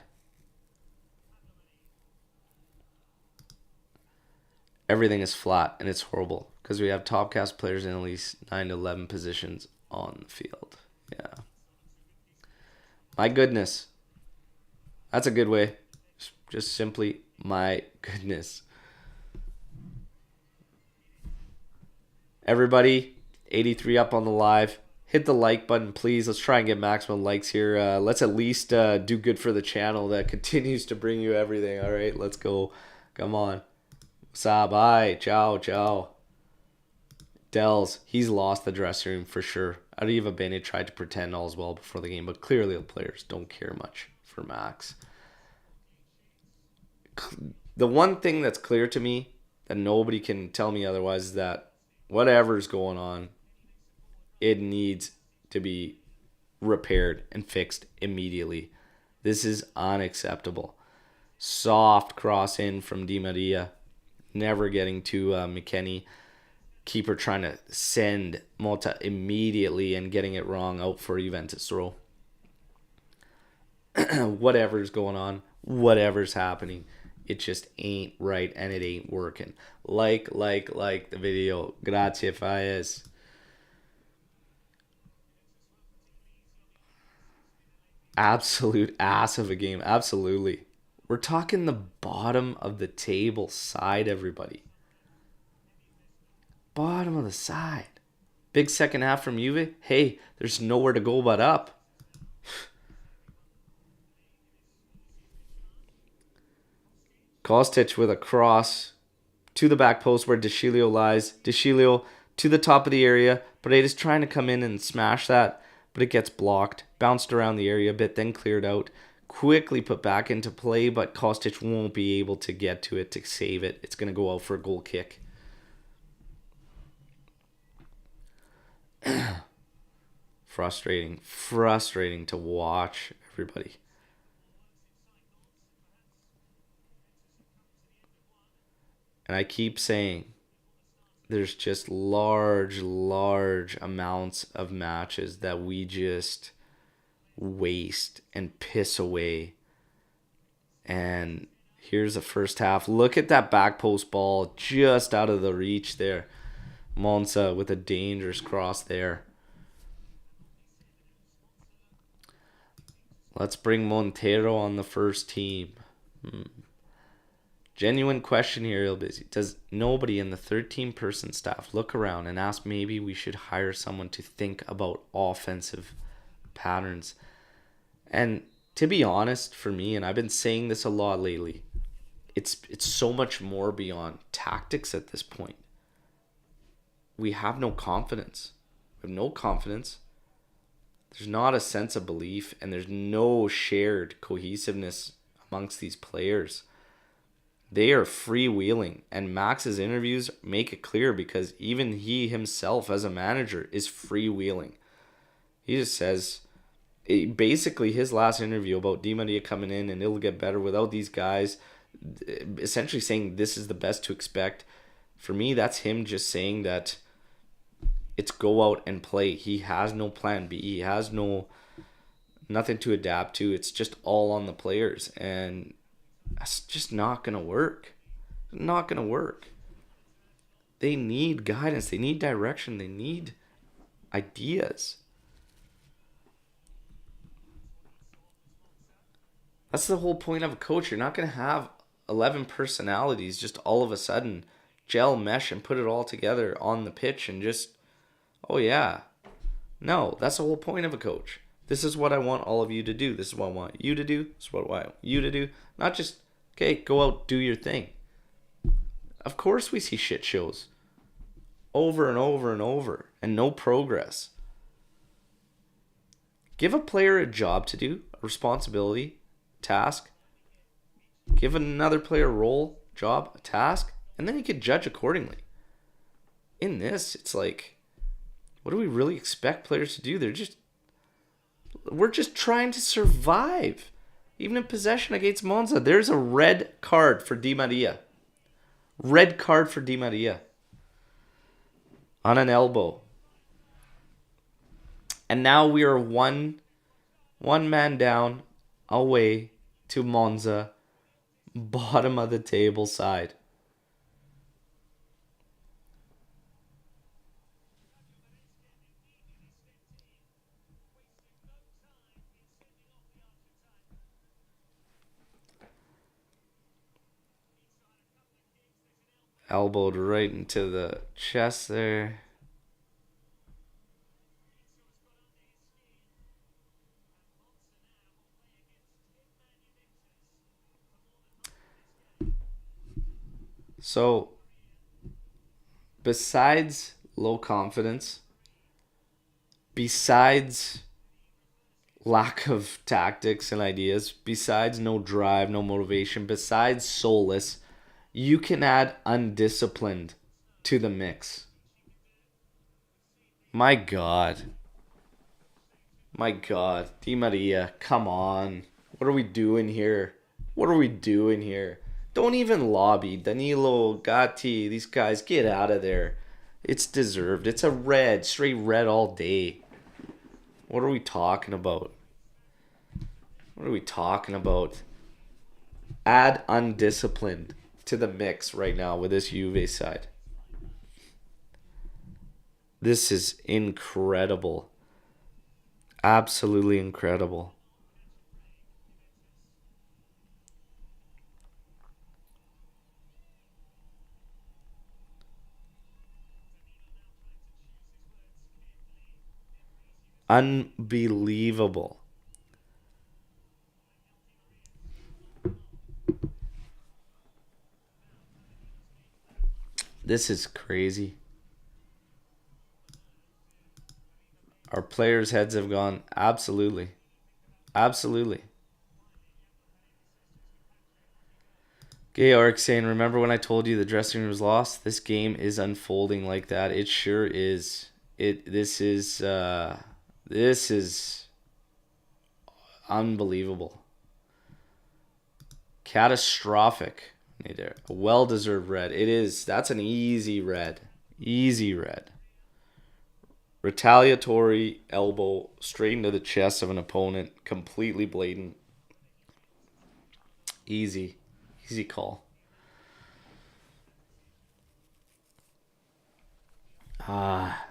[SPEAKER 1] Everything is flat and it's horrible because we have top cast players in at least 9 to 11 positions on the field. Yeah. My goodness. That's a good way. Just simply, my goodness. Everybody, 83 up on the live. Hit the like button, please. Let's try and get maximum likes here. Let's at least do good for the channel that continues to bring you everything. All right, let's go. Come on. Bye. Ciao, ciao. Dells, he's lost the dressing room for sure. Arriva Bene tried to pretend all's well before the game, but clearly the players don't care much for Max. The one thing that's clear to me that nobody can tell me otherwise is that whatever's going on, it needs to be repaired and fixed immediately. This is unacceptable. Soft cross in from Di Maria, never getting to McKennie. Keeper trying to send Mota immediately and getting it wrong out for Juventus throw. Whatever's going on, whatever's happening, it just ain't right and it ain't working. Like the video. Grazie, Faes. Absolute ass of a game. Absolutely. We're talking the bottom of the table side, everybody. Bottom of the side. Big second half from Juve. Hey, there's nowhere to go but up. Kostic with a cross to the back post where Deschilio lies. Deschilio to the top of the area. Paredes trying to come in and smash that, but it gets blocked. Bounced around the area a bit, then cleared out. Quickly put back into play, but Kostic won't be able to get to it to save it. It's going to go out for a goal kick. Frustrating to watch, everybody. And I keep saying there's just large amounts of matches that we just waste and piss away. And here's the first half. Look at that back post ball just out of the reach there. Monza with a dangerous cross there. Let's bring Montero on the first team. Genuine question here, real busy. Does nobody in the 13-person staff look around and ask maybe we should hire someone to think about offensive patterns? And to be honest, for me, and I've been saying this a lot lately, it's so much more beyond tactics at this point. We have no confidence. We have no confidence. There's not a sense of belief, and there's no shared cohesiveness amongst these players. They are freewheeling, and Max's interviews make it clear because even he himself as a manager is freewheeling. He just says, basically his last interview about Di Maria coming in and it'll get better without these guys, essentially saying this is the best to expect. For me, that's him just saying that it's go out and play. He has no plan B. He has nothing to adapt to. It's just all on the players, and that's just not going to work. Not going to work. They need guidance. They need direction. They need ideas. That's the whole point of a coach. You're not going to have 11 personalities just all of a sudden gel, mesh, and put it all together on the pitch and just, oh yeah. No, that's the whole point of a coach. This is what I want all of you to do. This is what I want you to do. This is what I want you to do. Not just, okay, go out, do your thing. Of course we see shit shows over and over and over and no progress. Give a player a job to do, a responsibility, task. Give another player a role, job, a task, and then you can judge accordingly. In this, it's like, what do we really expect players to do? We're just trying to survive. Even in possession against Monza, there's a red card for Di Maria. Red card for Di Maria on an elbow. And now we are one man down away to Monza, bottom of the table side. Elbowed right into the chest there. So, besides low confidence, besides lack of tactics and ideas, besides no drive, no motivation, besides soulless, you can add undisciplined to the mix. My God. My God. Di Maria, come on. What are we doing here? What are we doing here? Don't even lobby. Danilo, Gatti, these guys, get out of there. It's deserved. It's a red, straight red all day. What are we talking about? What are we talking about? Add undisciplined to the mix right now with this Juve side. This is incredible. Absolutely incredible. Unbelievable. This is crazy. Our players' heads have gone. Absolutely. Absolutely. Georg saying, remember when I told you the dressing room was lost? This game is unfolding like that. It sure is. This is unbelievable. Catastrophic. A well-deserved red. It is. That's an easy red. Easy red. Retaliatory elbow straight into the chest of an opponent. Completely blatant. Easy. Easy call. Ah.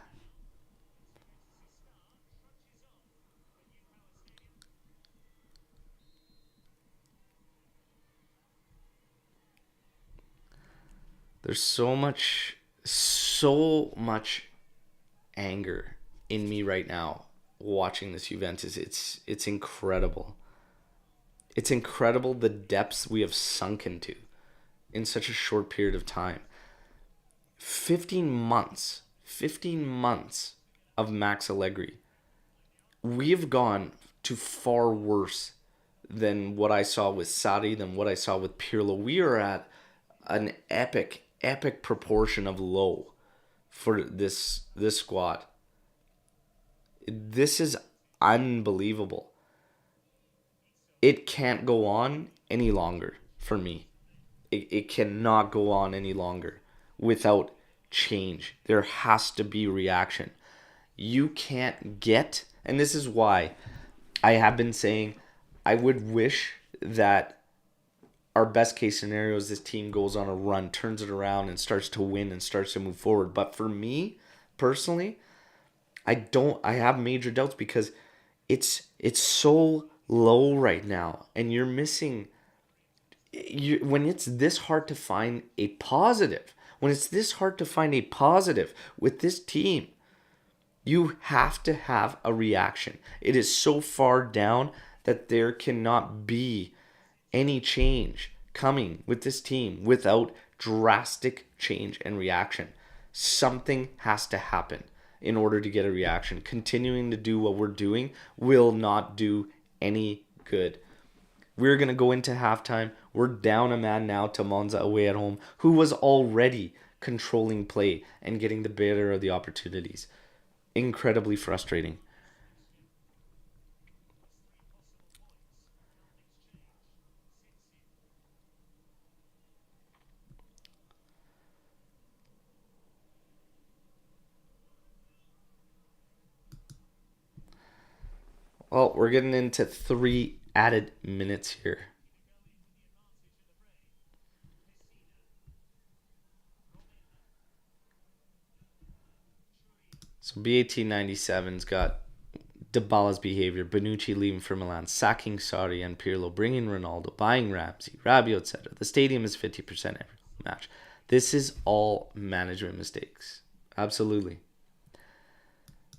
[SPEAKER 1] There's so much anger in me right now watching this Juventus. It's incredible. It's incredible the depths we have sunk into in such a short period of time. 15 months of Max Allegri. We have gone to far worse than what I saw with Sarri, than what I saw with Pirlo. We are at an epic proportion of low for this squad. This is unbelievable. It can't go on any longer for me. It cannot go on any longer without change. There has to be reaction. You can't get, and this is why I have been saying I would wish that our best case scenario is this team goes on a run, turns it around, and starts to win and starts to move forward. But for me, personally, I have major doubts because it's so low right now, and you're missing when it's this hard to find a positive. When it's this hard to find a positive with this team, you have to have a reaction. It is so far down that there cannot be any change coming with this team without drastic change and reaction. Something has to happen in order to get a reaction. Continuing to do what we're doing will not do any good. We're going to go into halftime. We're down a man now to Monza away at home, who was already controlling play and getting the better of the opportunities. Incredibly frustrating. Well, we're getting into 3 added minutes here. So BAT97's got Dybala's behavior, Bonucci leaving for Milan, sacking Sarri and Pirlo, bringing Ronaldo, buying Ramsey, Rabiot, etc. The stadium is 50% every match. This is all management mistakes. Absolutely.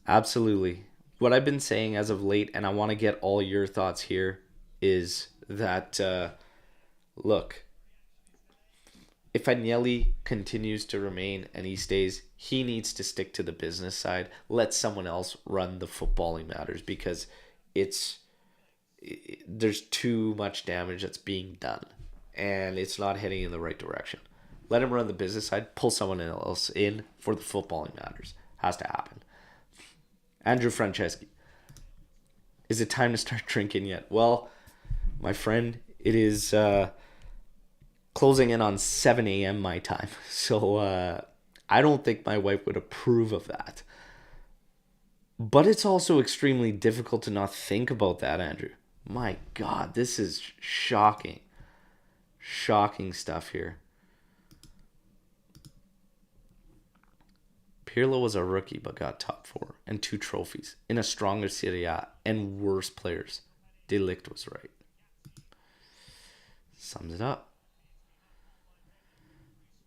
[SPEAKER 1] Absolutely. What I've been saying as of late, and I want to get all your thoughts here, is that, look, if Agnelli continues to remain and he stays, he needs to stick to the business side. Let someone else run the footballing matters because there's too much damage that's being done and it's not heading in the right direction. Let him run the business side. Pull someone else in for the footballing matters. Has to happen. Andrew Franceschi. Is it time to start drinking yet? Well, my friend, it is closing in on 7 a.m. my time. So I don't think my wife would approve of that. But it's also extremely difficult to not think about that, Andrew. My God, this is shocking. Shocking stuff here. Pirlo was a rookie but got top 4 and 2 trophies in a stronger Serie A and worse players. De Ligt was right. Sums it up.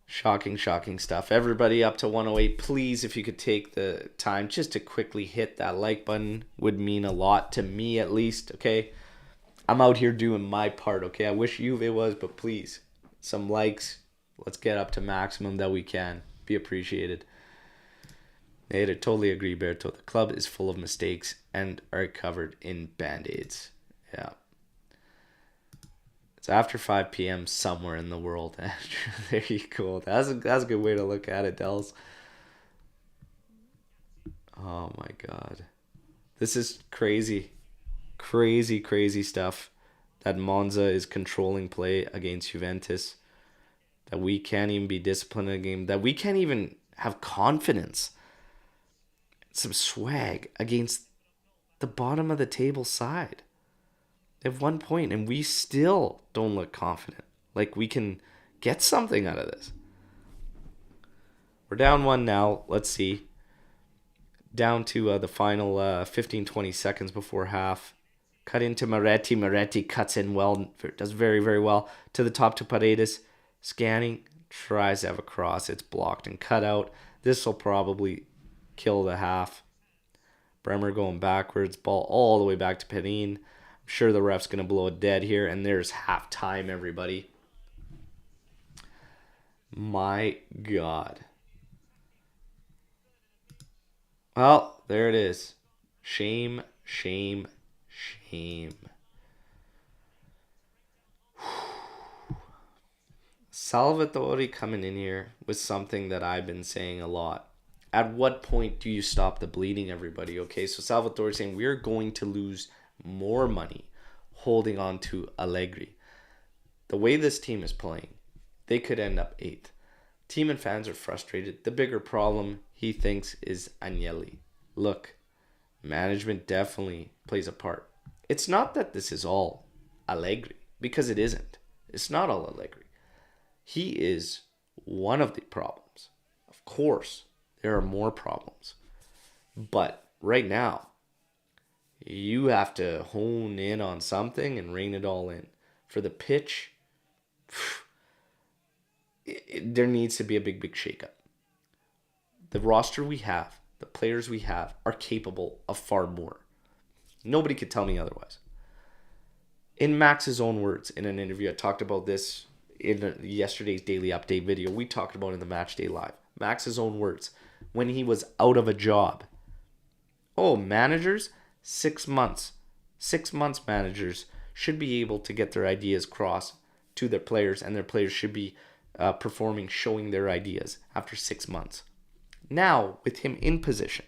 [SPEAKER 1] Shocking, shocking stuff. Everybody up to 108. Please, if you could take the time just to quickly hit that like button, would mean a lot to me at least, okay? I'm out here doing my part, okay? I wish Juve was, but please, some likes. Let's get up to maximum that we can. Be appreciated. I totally agree, Berto. The club is full of mistakes and are covered in band-aids. Yeah. It's after 5 p.m. somewhere in the world. There you go. That's a good way to look at it, Dells. Oh, my God. This is crazy. Crazy, crazy stuff. That Monza is controlling play against Juventus. That we can't even be disciplined in a game. That we can't even have confidence. Some swag against the bottom of the table side. They have 1 point and we still don't look confident. Like we can get something out of this. We're down 1 now. Let's see. Down to the final 15-20 seconds before half. Cut into Moretti. Moretti cuts in well. Does very, very well. To the top to Paredes. Scanning. Tries to have a cross. It's blocked and cut out. This will probably kill the half. Bremer going backwards. Ball all the way back to Penin. I'm sure the ref's going to blow it dead here. And there's half time, everybody. My God. Well, there it is. Shame, shame, shame. Salvatore coming in here with something that I've been saying a lot. At what point do you stop the bleeding, everybody? Okay, so Salvatore saying we're going to lose more money holding on to Allegri. The way this team is playing, they could end up 8th. Team and fans are frustrated. The bigger problem, he thinks, is Agnelli. Look, management definitely plays a part. It's not that this is all Allegri, because it isn't. It's not all Allegri. He is one of the problems. Of course, there are more problems. But right now, you have to hone in on something and rein it all in. For the pitch, there needs to be a big, big shakeup. The roster we have, the players we have, are capable of far more. Nobody could tell me otherwise. In Max's own words, in an interview, I talked about this in yesterday's daily update video. We talked about it in the Match Day Live. Max's own words, when he was out of a job. Oh, managers, 6 months. 6 months managers should be able to get their ideas across to their players, and their players should be performing, showing their ideas after 6 months. Now, with him in position,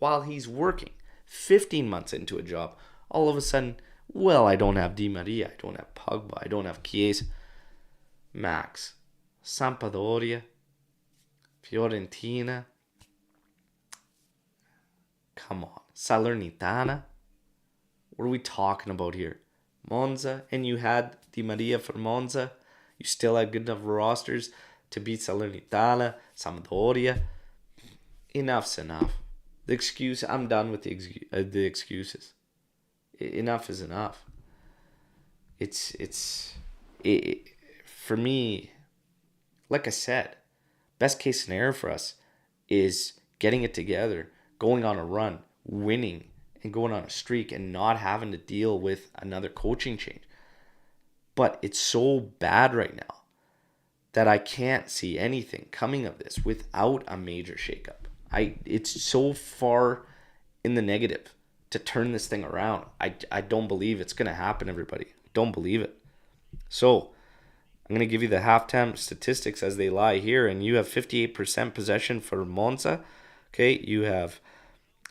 [SPEAKER 1] while he's working, 15 months into a job, all of a sudden, well, I don't have Di Maria, I don't have Pogba, I don't have Chiesa. Max, Sampdoria, Fiorentina, come on, Salernitana. What are we talking about here? Monza, and you had Di Maria for Monza. You still had good enough rosters to beat Salernitana, Sampdoria. Enough's enough. The excuse, I'm done with the excuses. Enough is enough. It, for me, like I said, best case scenario for us is getting it together, going on a run, winning, and going on a streak and not having to deal with another coaching change. But it's so bad right now that I can't see anything coming of this without a major shakeup. It's so far in the negative to turn this thing around. I don't believe it's going to happen, everybody. Don't believe it. So I'm going to give you the halftime statistics as they lie here, and you have 58% possession for Monza. Okay, you have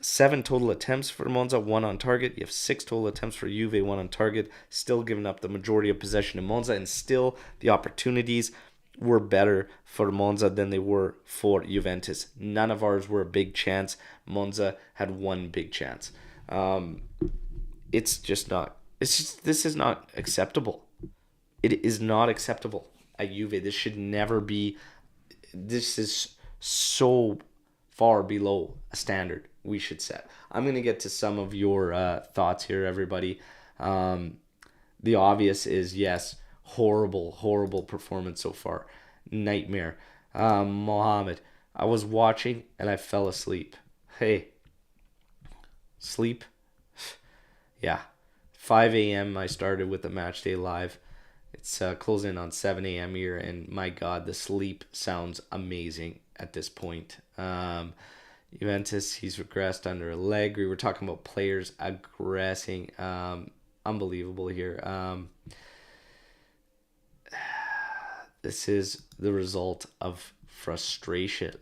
[SPEAKER 1] 7 total attempts for Monza, 1 on target. You have 6 total attempts for Juve, 1 on target. Still giving up the majority of possession in Monza, and still the opportunities were better for Monza than they were for Juventus. None of ours were a big chance. Monza had 1 big chance. This is not acceptable. It is not acceptable at Juve. This should never be. This is so far below a standard we should set. I'm going to get to some of your thoughts here, everybody. The obvious is, yes, horrible performance so far. Nightmare. Mohammed, I was watching and I fell asleep. Hey, sleep? Yeah. 5 a.m. I started with the match day live. It's closing on 7 a.m. here, and my God, the sleep sounds amazing at this point. Juventus, he's regressed under Allegri. We're talking about players aggressing. Unbelievable here. This is the result of frustration.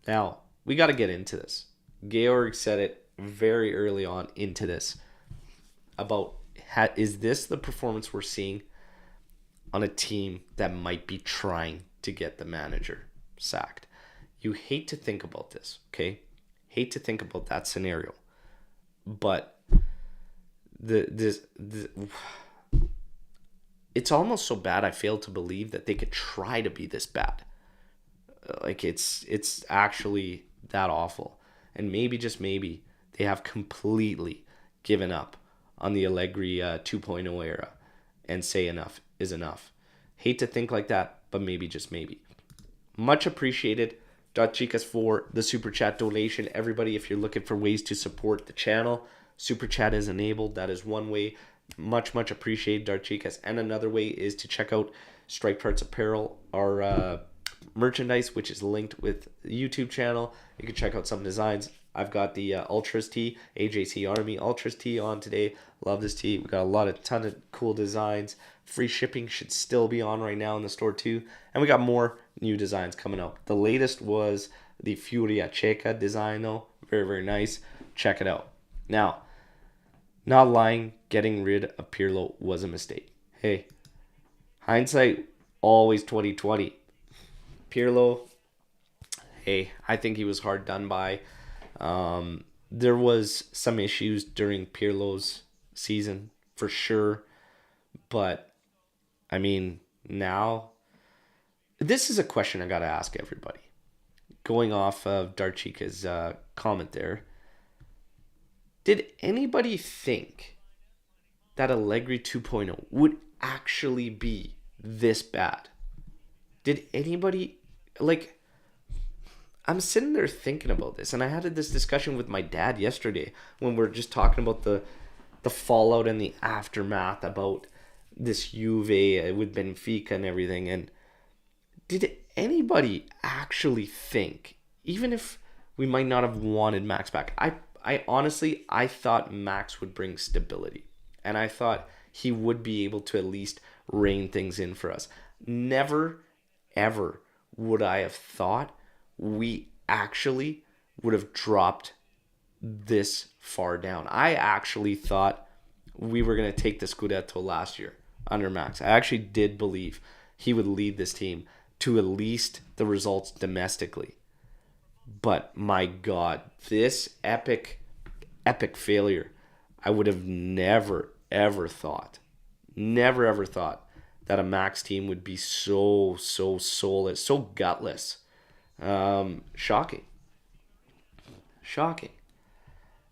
[SPEAKER 1] Now, we got to get into this. Georg said it very early on into this about, is this the performance we're seeing on a team that might be trying to get the manager sacked? You hate to think about this, okay? Hate to think about that scenario. But it's almost so bad I fail to believe that they could try to be this bad. Like it's actually that awful. And maybe, just maybe, they have completely given up on the Allegri 2.0 era and say enough is enough. Hate to think like that, but maybe, just maybe. Much appreciated. Chicas for the super chat donation. Everybody, if you're looking for ways to support the channel, super chat is enabled. That is one way. Much appreciated, Dark Chicas. And another way is to check out Strike Parts Apparel, our merchandise, which is linked with the YouTube channel. You can check out some designs. I've got the Ultras tee, AJC Army Ultras tee on today. Love this tee. We got a ton of cool designs. Free shipping should still be on right now in the store too. And we got more new designs coming out. The latest was the Furia Ceca design though. Very nice. Check it out. Now, not lying, getting rid of Pirlo was a mistake. Hey, hindsight always 2020. Pirlo, hey, I think he was hard done by. There was some issues during Pirlo's season for sure, but I mean, now this is a question I gotta ask everybody. Going off of Darchika's comment there, did anybody think that Allegri 2.0 would actually be this bad? Did anybody, like, I'm sitting there thinking about this, and I had this discussion with my dad yesterday when we were just talking about the fallout and the aftermath about this Juve with Benfica and everything. And did anybody actually think, even if we might not have wanted Max back, I honestly thought Max would bring stability, and I thought he would be able to at least rein things in for us. Never, ever would I have thought we actually would have dropped this far down. I actually thought we were going to take the Scudetto last year under Max. I actually did believe he would lead this team to at least the results domestically. But my God, this epic failure. I would have never, ever thought, that a Max team would be so soulless, so gutless. Shocking. Shocking.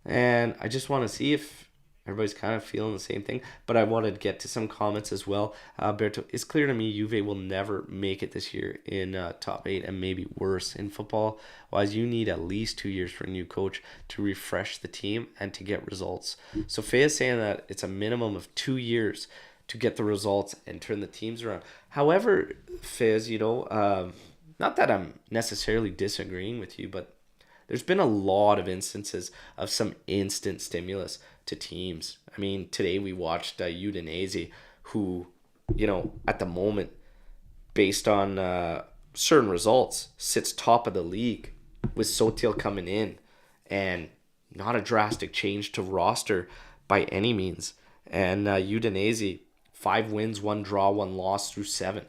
[SPEAKER 1] And I just want to see if everybody's kind of feeling the same thing. But I wanted to get to some comments as well. Alberto, it's clear to me Juve will never make it this year in top 8 and maybe worse. In football, wise, you need at least 2 years for a new coach to refresh the team and to get results. So Faye is saying that it's a minimum of 2 years to get the results and turn the teams around. However, Fizz, not that I'm necessarily disagreeing with you, but there's been a lot of instances of some instant stimulus to teams. I mean, today we watched Udinese, who, at the moment, based on certain results, sits top of the league with Sotil coming in, and not a drastic change to roster by any means. And Udinese, 5 wins, 1 draw, 1 loss through 7,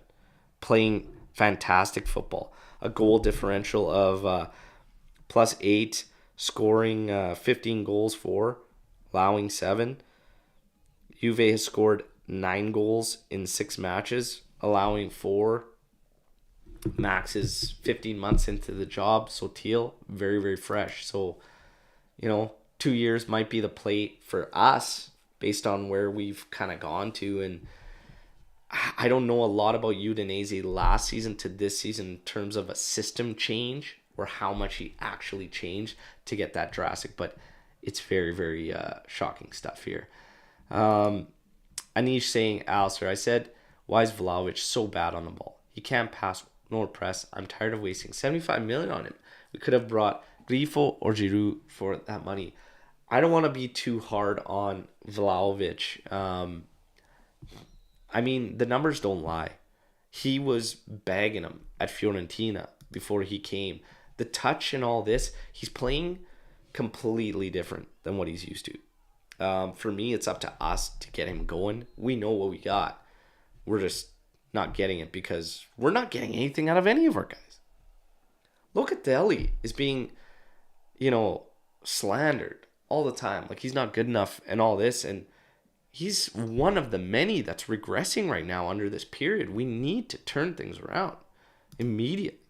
[SPEAKER 1] playing fantastic football. A goal differential of +8, scoring 15 goals for, allowing 7. Juve has scored 9 goals in 6 matches, allowing 4. Max is 15 months into the job, so Teal, very, very fresh. So, 2 years might be the plate for us based on where we've kind of gone to. And I don't know a lot about Udinese last season to this season in terms of a system change or how much he actually changed to get that drastic, but it's very, very shocking stuff here. Anish saying, Alistair, I said, why is Vlahovic so bad on the ball? He can't pass nor press. I'm tired of wasting 75 million on him. We could have brought Grifo or Giroud for that money. I don't want to be too hard on Vlahovic. I mean, the numbers don't lie. He was bagging him at Fiorentina before he came. The touch and all this, he's playing completely different than what he's used to. For me, it's up to us to get him going. We know what we got. We're just not getting it because we're not getting anything out of any of our guys. Locatelli is being, slandered all the time. Like he's not good enough and all this. And he's one of the many that's regressing right now under this period. We need to turn things around immediately.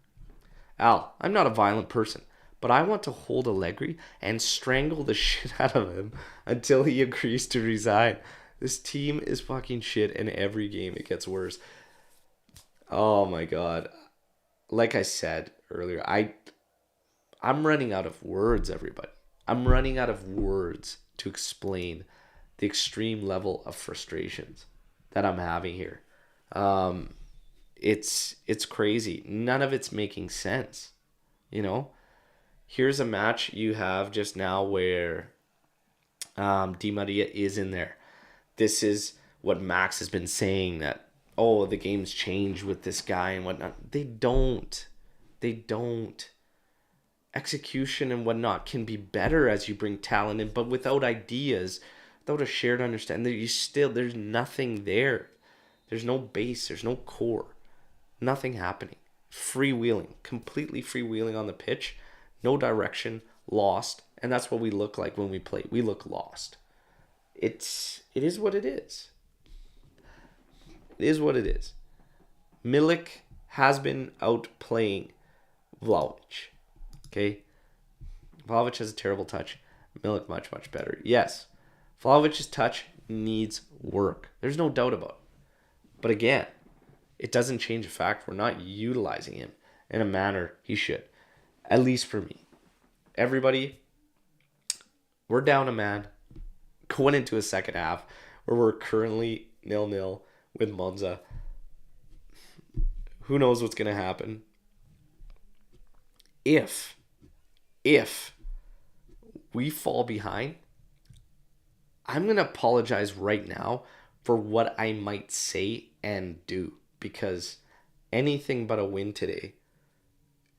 [SPEAKER 1] Al, I'm not a violent person, but I want to hold Allegri and strangle the shit out of him until he agrees to resign. This team is fucking shit, and every game it gets worse. Oh my God. Like I said earlier, I'm running out of words, everybody. I'm running out of words to explain the extreme level of frustrations that I'm having here. It's crazy. None of it's making sense. Here's a match you have just now where Di Maria is in there. This is what Max has been saying, that, the game's changed with this guy and whatnot. They don't. Execution and whatnot can be better as you bring talent in, but without ideas, without a shared understanding, there's nothing there. There's no base. There's no core. Nothing happening. Freewheeling. Completely freewheeling on the pitch. No direction. Lost. And that's what we look like when we play. We look lost. It is what it is. It is what it is. Milik has been outplaying Vlahovic. Okay? Vlahovic has a terrible touch. Milik much, much better. Yes. Vlahovic's touch needs work. There's no doubt about it. But again, it doesn't change the fact we're not utilizing him in a manner he should. At least for me. Everybody, we're down a man going into a second half where we're currently 0-0 with Monza. Who knows what's going to happen? If we fall behind, I'm going to apologize right now for what I might say and do, because anything but a win today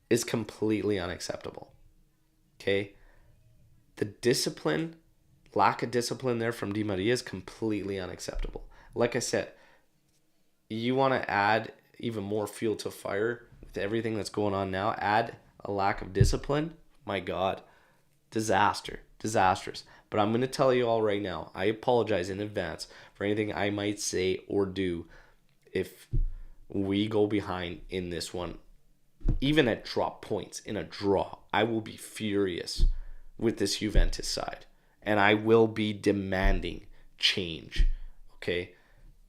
[SPEAKER 1] is completely unacceptable. Okay? The discipline, lack of discipline there from Di Maria is completely unacceptable. Like I said, you want to add even more fuel to fire with everything that's going on now, add a lack of discipline, my God, disaster. disastrous. But I'm going to tell you all right now, I apologize in advance for anything I might say or do if we go behind in this one. Even at drop points in a draw, I will be furious with this Juventus side. And I will be demanding change. Okay?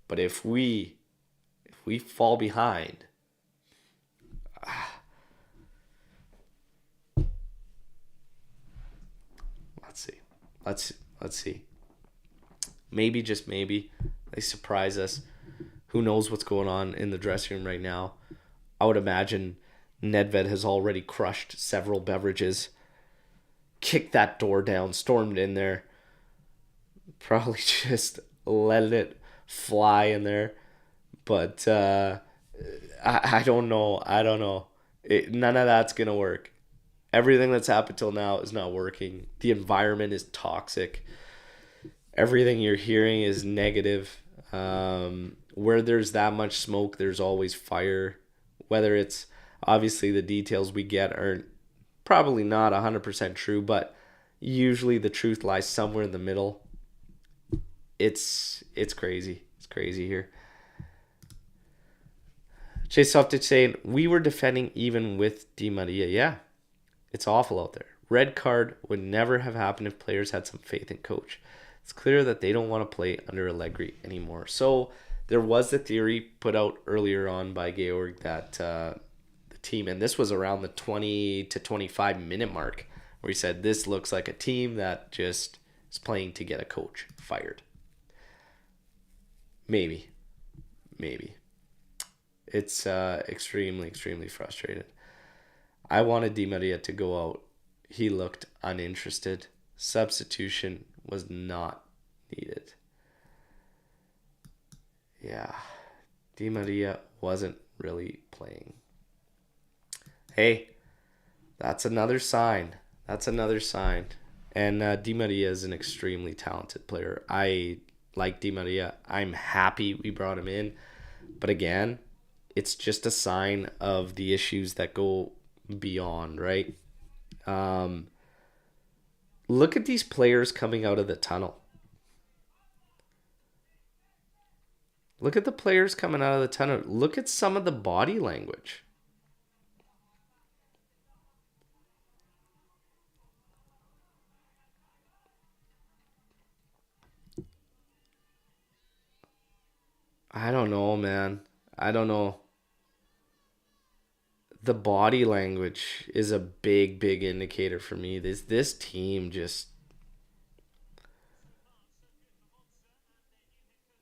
[SPEAKER 1] But if we fall behind, let's see. Maybe, just maybe, they surprise us. Who knows what's going on in the dressing room right now? I would imagine Nedved has already crushed several beverages, kicked that door down, stormed in there, probably just let it fly in there. But I don't know. None of that's going to work. Everything that's happened till now is not working. The environment is toxic. Everything you're hearing is negative. Where there's that much smoke, there's always fire. Whether it's obviously the details we get are probably not 100% true, but usually the truth lies somewhere in the middle. It's crazy. It's crazy here. Chase Softic saying, we were defending even with Di Maria. Yeah, it's awful out there. Red card would never have happened if players had some faith in coach. It's clear that they don't want to play under Allegri anymore. So there was the theory put out earlier on by Georg that the team, and this was around the 20 to 25 minute mark, where he said this looks like a team that just is playing to get a coach fired. Maybe. It's extremely frustrated. I wanted Di Maria to go out. He looked uninterested. Substitution was not needed. Yeah, Di Maria wasn't really playing. Hey, that's another sign. And Di Maria is an extremely talented player. I like Di Maria. I'm happy we brought him in. But again, it's just a sign of the issues that go beyond, right? Look at these players coming out of the tunnel. Look at the players coming out of the tunnel. Look at some of the body language. I don't know, man. I don't know. The body language is a big indicator for me. This team just...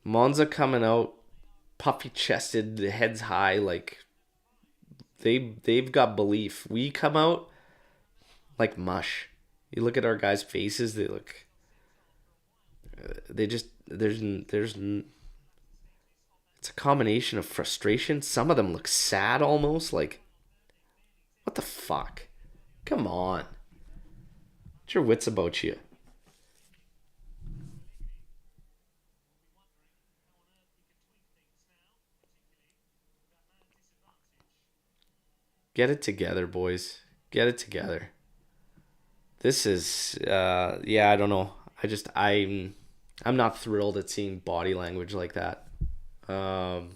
[SPEAKER 1] Monza coming out puffy chested, the heads high, like they've got belief. We come out like mush. You look at our guys' faces, they look they just there's it's a combination of frustration. Some of them look sad almost, like what the fuck? Come on. What's your wits about you? Get it together, boys. Get it together. This is I don't know. I'm not thrilled at seeing body language like that. Not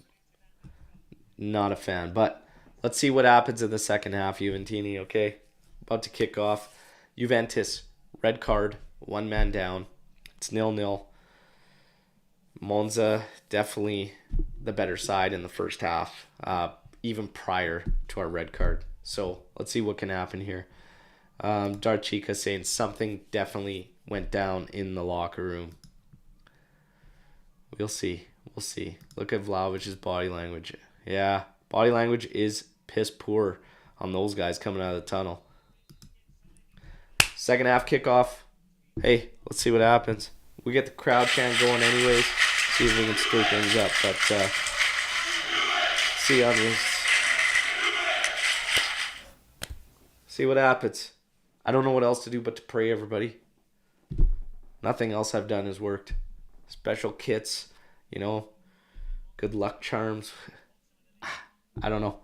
[SPEAKER 1] a fan. But let's see what happens in the second half, Juventini, okay? About to kick off. Juventus, red card, one man down. It's 0-0. Monza, definitely the better side in the first half, even prior to our red card. So let's see what can happen here. Darchika saying something definitely went down in the locker room. We'll see. Look at Vlahovic's body language. Yeah, body language is piss poor on those guys coming out of the tunnel. Second half kickoff. Hey, let's see what happens. We get the crowd chant going anyways. See if we can stir things up. But see how this. See what happens. I don't know what else to do but to pray, everybody. Nothing else I've done has worked. Special kits, good luck charms. I don't know.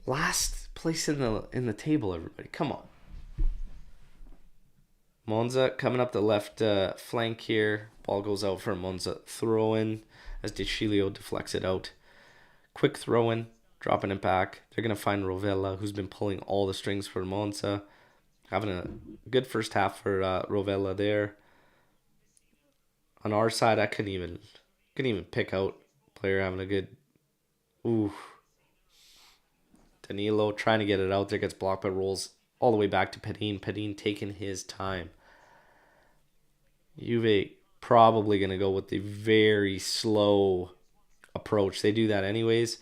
[SPEAKER 1] Last place in the table, everybody. Come on. Monza coming up the left flank here. Ball goes out for Monza. Throw in as De Chilio deflects it out. Quick throw in, dropping it back. They're going to find Rovella, who's been pulling all the strings for Monza. Having a good first half for Rovella there. On our side, I couldn't even pick out player having a good. Ooh. Danilo trying to get it out there, gets blocked, but rolls all the way back to Pedin. Pedin taking his time. Juve probably going to go with the very slow approach. They do that anyways.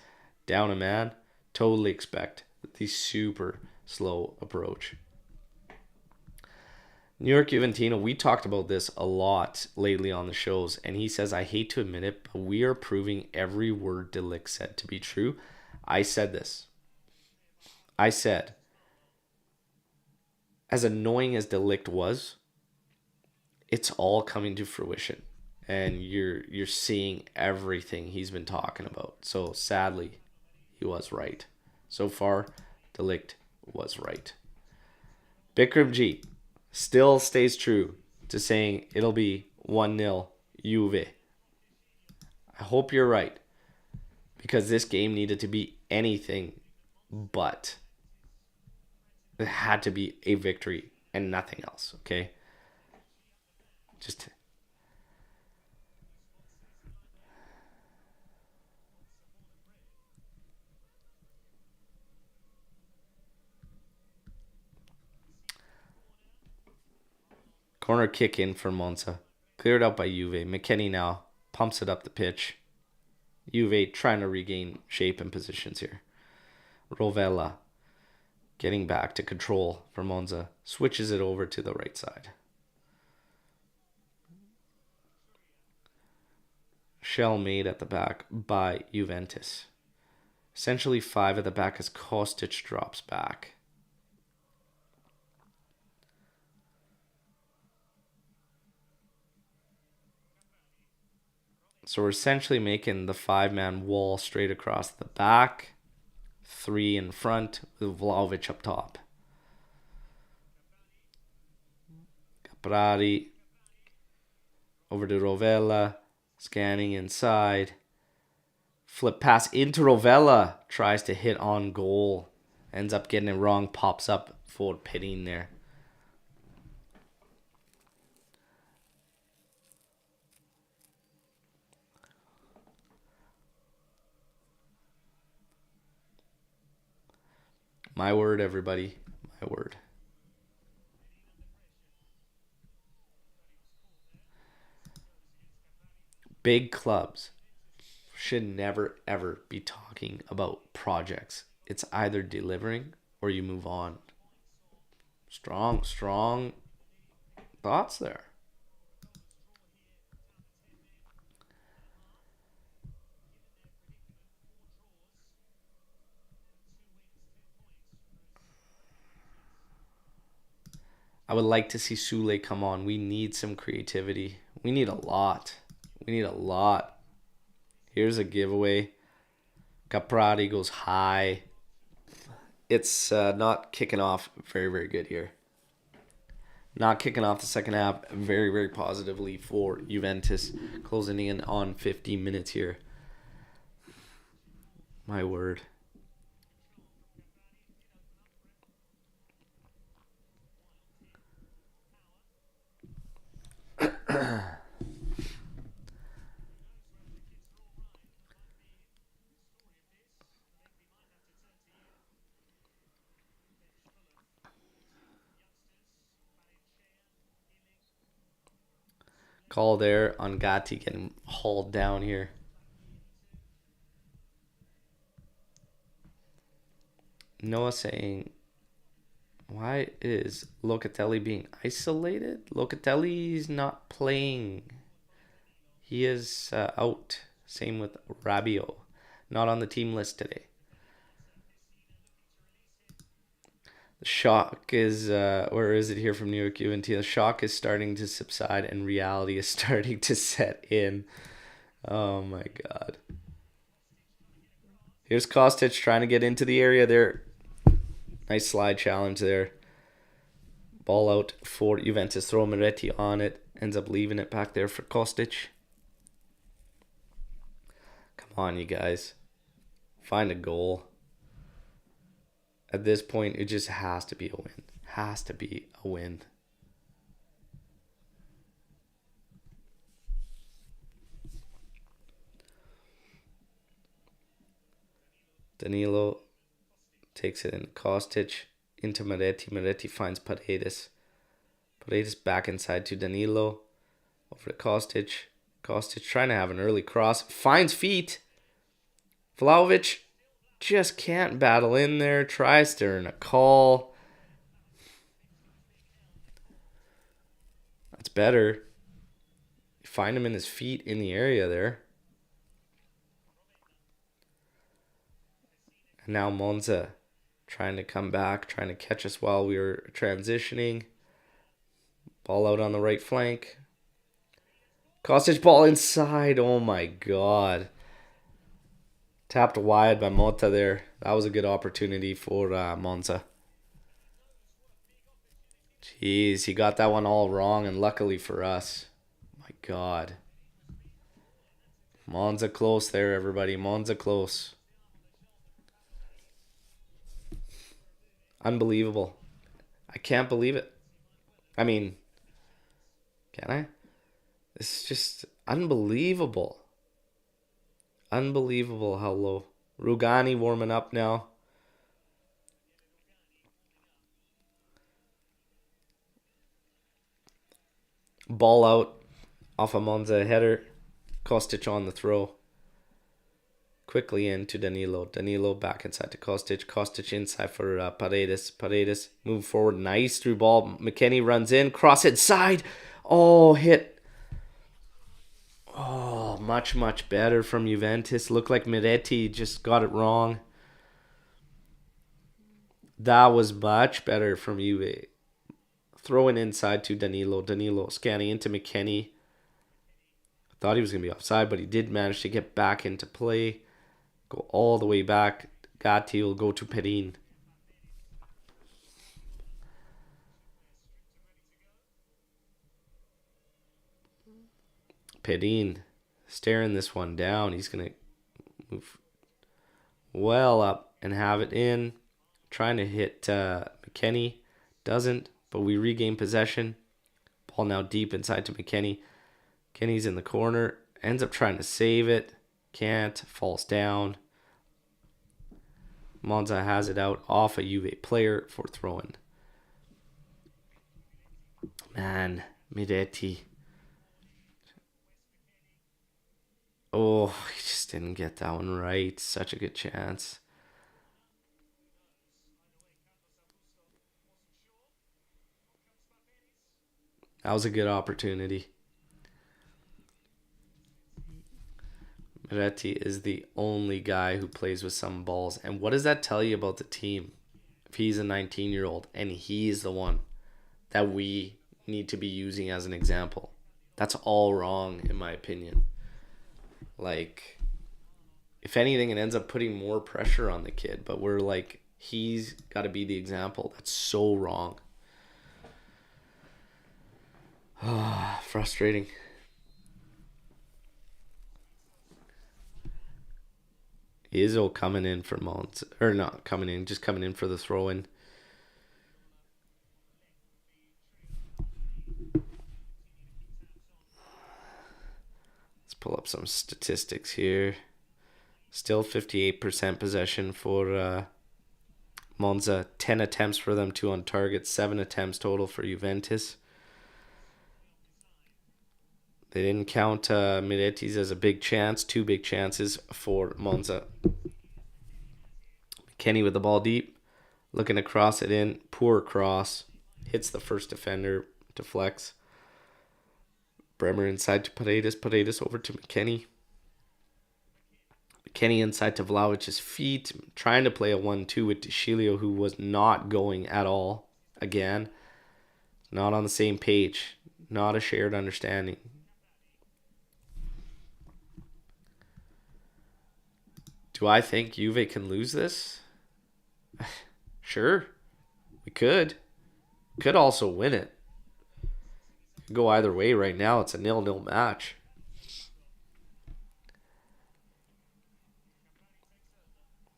[SPEAKER 1] Down a man. Totally expect the super slow approach. New York Juventino, we talked about this a lot lately on the shows, and he says, I hate to admit it, but we are proving every word De Ligt said to be true. I said this. I said, as annoying as De Ligt was, it's all coming to fruition. And you're seeing everything he's been talking about. So sadly, he was right. So far, De Ligt was right. Bikram G still stays true to saying it'll be 1-0 Juve. I hope you're right, because this game needed to be anything but. It had to be a victory and nothing else, okay? Just corner kick in for Monza. Cleared out by Juve. McKennie now pumps it up the pitch. Juve trying to regain shape and positions here. Rovella getting back to control for Monza. Switches it over to the right side. Shell made at the back by Juventus. Essentially 5 at the back as Kostic drops back. So we're essentially making the 5-man wall straight across the back. 3 in front with Vlahovic up top. Caprari over to Rovella. Scanning inside. Flip pass into Rovella. Tries to hit on goal. Ends up getting it wrong. Pops up for Pedin there. My word, everybody. My word. Big clubs should never, ever be talking about projects. It's either delivering or you move on. Strong thoughts there. I would like to see Sule come on. We need some creativity. We need a lot. Here's a giveaway. Caprati goes high. It's not kicking off very, very good here. Not kicking off the second half very, very positively for Juventus. Closing in on 50 minutes here. My word. Call there on Gatti getting hauled down here. Noah saying, why is Locatelli being isolated? Locatelli's not playing. He is out. Same with Rabiot. Not on the team list today. The shock is, where is it here from New York UNT? The shock is starting to subside and reality is starting to set in. Oh my God. Here's Kostic trying to get into the area there. Nice slide challenge there. Ball out for Juventus. Throw Moretti on it. Ends up leaving it back there for Kostic. Come on, you guys. Find a goal. At this point, it just has to be a win. Has to be a win. Danilo takes it in. Kostic into Moretti. Moretti finds Paredes. Paredes back inside to Danilo. Over to Kostic. Kostic trying to have an early cross. Finds feet. Vlahovic just can't battle in there. Tries to earn a call. That's better. Find him in his feet in the area there. And now Monza trying to come back, trying to catch us while we were transitioning. Ball out on the right flank. Kostic ball inside. Oh my god. Tapped wide by Motta there. That was a good opportunity for Monza. Jeez, he got that one all wrong, and luckily for us. My god. Monza close there, everybody. Monza close. Unbelievable. I can't believe it. I mean, can I? This is just unbelievable. Unbelievable how low. Rugani warming up now. Ball out off a Monza header. Kostic on the throw. Quickly into Danilo. Danilo back inside to Kostic. Kostic inside for Paredes. Paredes move forward. Nice through ball. McKennie runs in. Cross inside. Oh, hit. Oh, much, much better from Juventus. Looked like Moretti just got it wrong. That was much better from Juve. Throwing inside to Danilo. Danilo scanning into McKennie. Thought he was going to be offside, but he did manage to get back into play. Go all the way back. Gatti will go to Perin. Perin staring this one down. He's going to move well up and have it in. Trying to hit McKennie. Doesn't, but we regain possession. Ball now deep inside to McKennie. Kenny's in the corner. Ends up trying to save it. Can't. Falls down. Monza has it out off a Juve player for throwing. Man, Moretti. Oh, he just didn't get that one right. Such a good chance. That was a good opportunity. Moretti is the only guy who plays with some balls. And what does that tell you about the team? If he's a 19-year-old and he's the one that we need to be using as an example. That's all wrong, in my opinion. Like, if anything, it ends up putting more pressure on the kid. But we're like, he's got to be the example. That's so wrong. Frustrating. Izzo coming in for Monza. Or not coming in, just coming in for the throw-in. Let's pull up some statistics here. Still 58% possession for Monza. 10 attempts for them, 2 on target. 7 attempts total for Juventus. They didn't count Miretti's as a big chance. 2 big chances for Monza. Kenny with the ball deep. Looking to cross it in. Poor cross. Hits the first defender. Deflects. Bremer inside to Paredes. Paredes over to McKennie. McKennie inside to Vlahovic's feet. Trying to play a 1-2 with DeCilio, who was not going at all. Again. Not on the same page. Not a shared understanding. Do I think Juve can lose this? Sure. We could. Could also win it. Could go either way right now. It's a 0-0 match.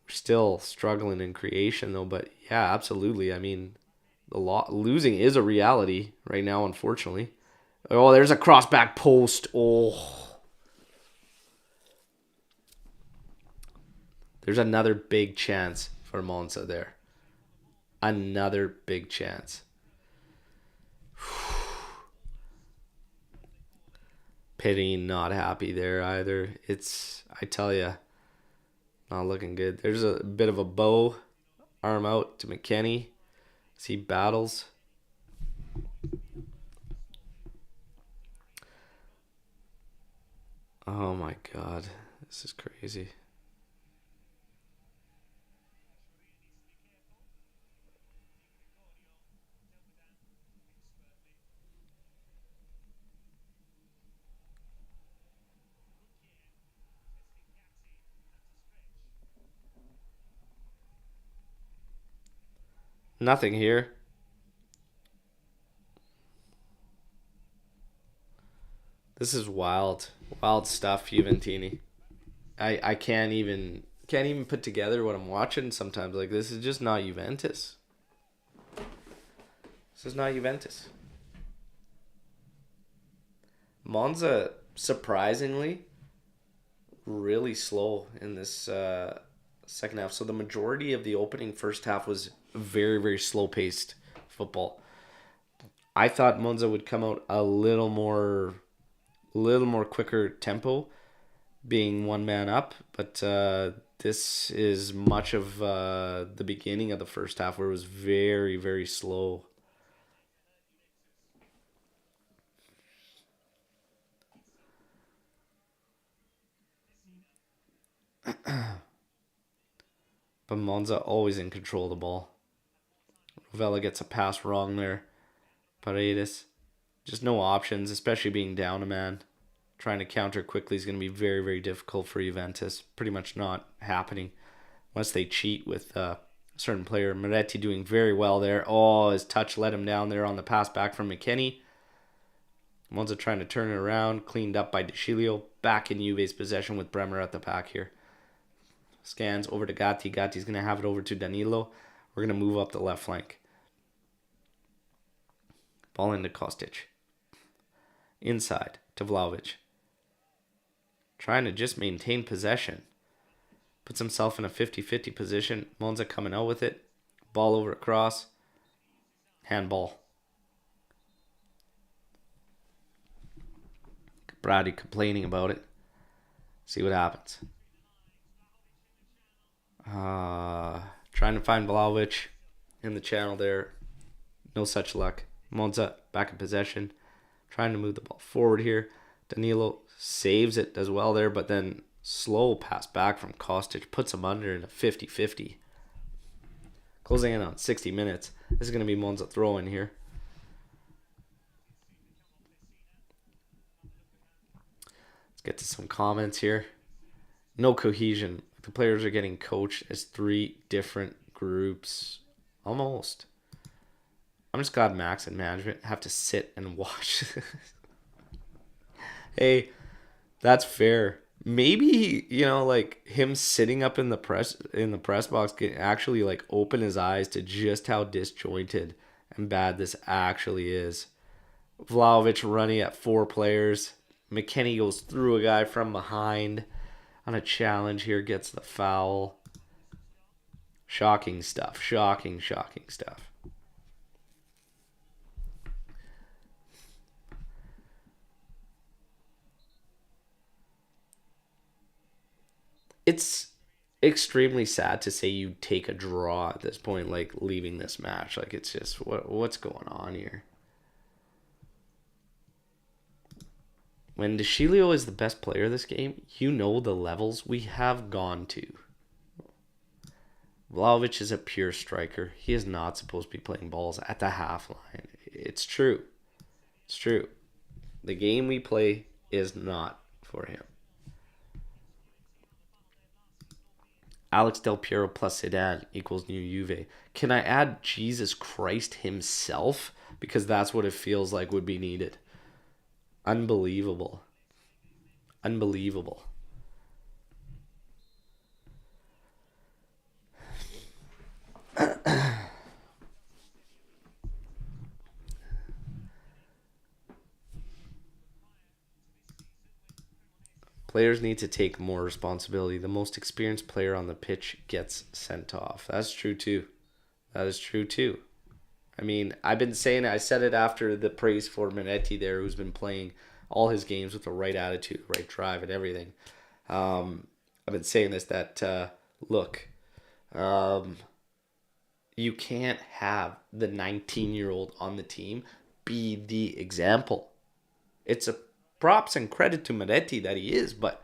[SPEAKER 1] We're still struggling in creation though, but yeah, absolutely. I mean, losing is a reality right now, unfortunately. Oh, there's a cross back post. Oh. There's another big chance for Monza there. Another big chance. Pity not happy there either. I tell you, not looking good. There's a bit of a bow arm out to McKenny as he battles. Oh my God, this is crazy. Nothing here. This is wild. Wild stuff, Juventini. I can't even put together what I'm watching sometimes. Like, this is just not Juventus. This is not Juventus. Monza, surprisingly, really slow in this second half. So the majority of the opening first half was very, very slow-paced football. I thought Monza would come out a little more quicker tempo, being one man up, but this is much of the beginning of the first half where it was very, very slow. But Monza always in control of the ball. Rovella gets a pass wrong there. Paredes. Just no options, especially being down a man. Trying to counter quickly is going to be very, very difficult for Juventus. Pretty much not happening unless they cheat with a certain player. Moretti doing very well there. Oh, his touch let him down there on the pass back from McKenny. Monza trying to turn it around. Cleaned up by De Sciglio. Back in Juve's possession with Bremer at the back here. Scans over to Gatti. Gatti's going to have it over to Danilo. We're going to move up the left flank. Ball into Kostic. Inside to Vlahovic. Trying to just maintain possession. Puts himself in a 50-50 position. Monza coming out with it. Ball over across. Handball. Brady complaining about it. See what happens. Trying to find Vlahovic in the channel there. No such luck. Monza back in possession. Trying to move the ball forward here. Danilo saves it as well there, but then slow pass back from Kostic puts him under in a 50-50. Closing in on 60 minutes. This is going to be Monza throw-in here. Let's get to some comments here. No cohesion. The players are getting coached as 3 different groups. Almost. I'm just glad Max and management have to sit and watch. Hey, that's fair. Maybe, like him sitting up in the press box can actually like open his eyes to just how disjointed and bad this actually is. Vlahovic running at 4 players. McKenny goes through a guy from behind on a challenge here, gets the foul. Shocking stuff. Shocking stuff. It's extremely sad to say you take a draw at this point, like leaving this match. Like, it's just, what's going on here? When De Sciglio is the best player of this game, you know the levels we have gone to. Vlahovic is a pure striker. He is not supposed to be playing balls at the half line. It's true. It's true. The game we play is not for him. Alex Del Piero plus Zidane equals new Juve. Can I add Jesus Christ himself? Because that's what it feels like would be needed. Unbelievable. Unbelievable. Players need to take more responsibility. The most experienced player on the pitch gets sent off. That's true too. That is true too. I mean, I've been saying it. I said it after the praise for Minetti there, who's been playing all his games with the right attitude, right drive, and everything. I've been saying this that look, you can't have the 19-year-old on the team be the example. It's a props and credit to Minetti that he is, but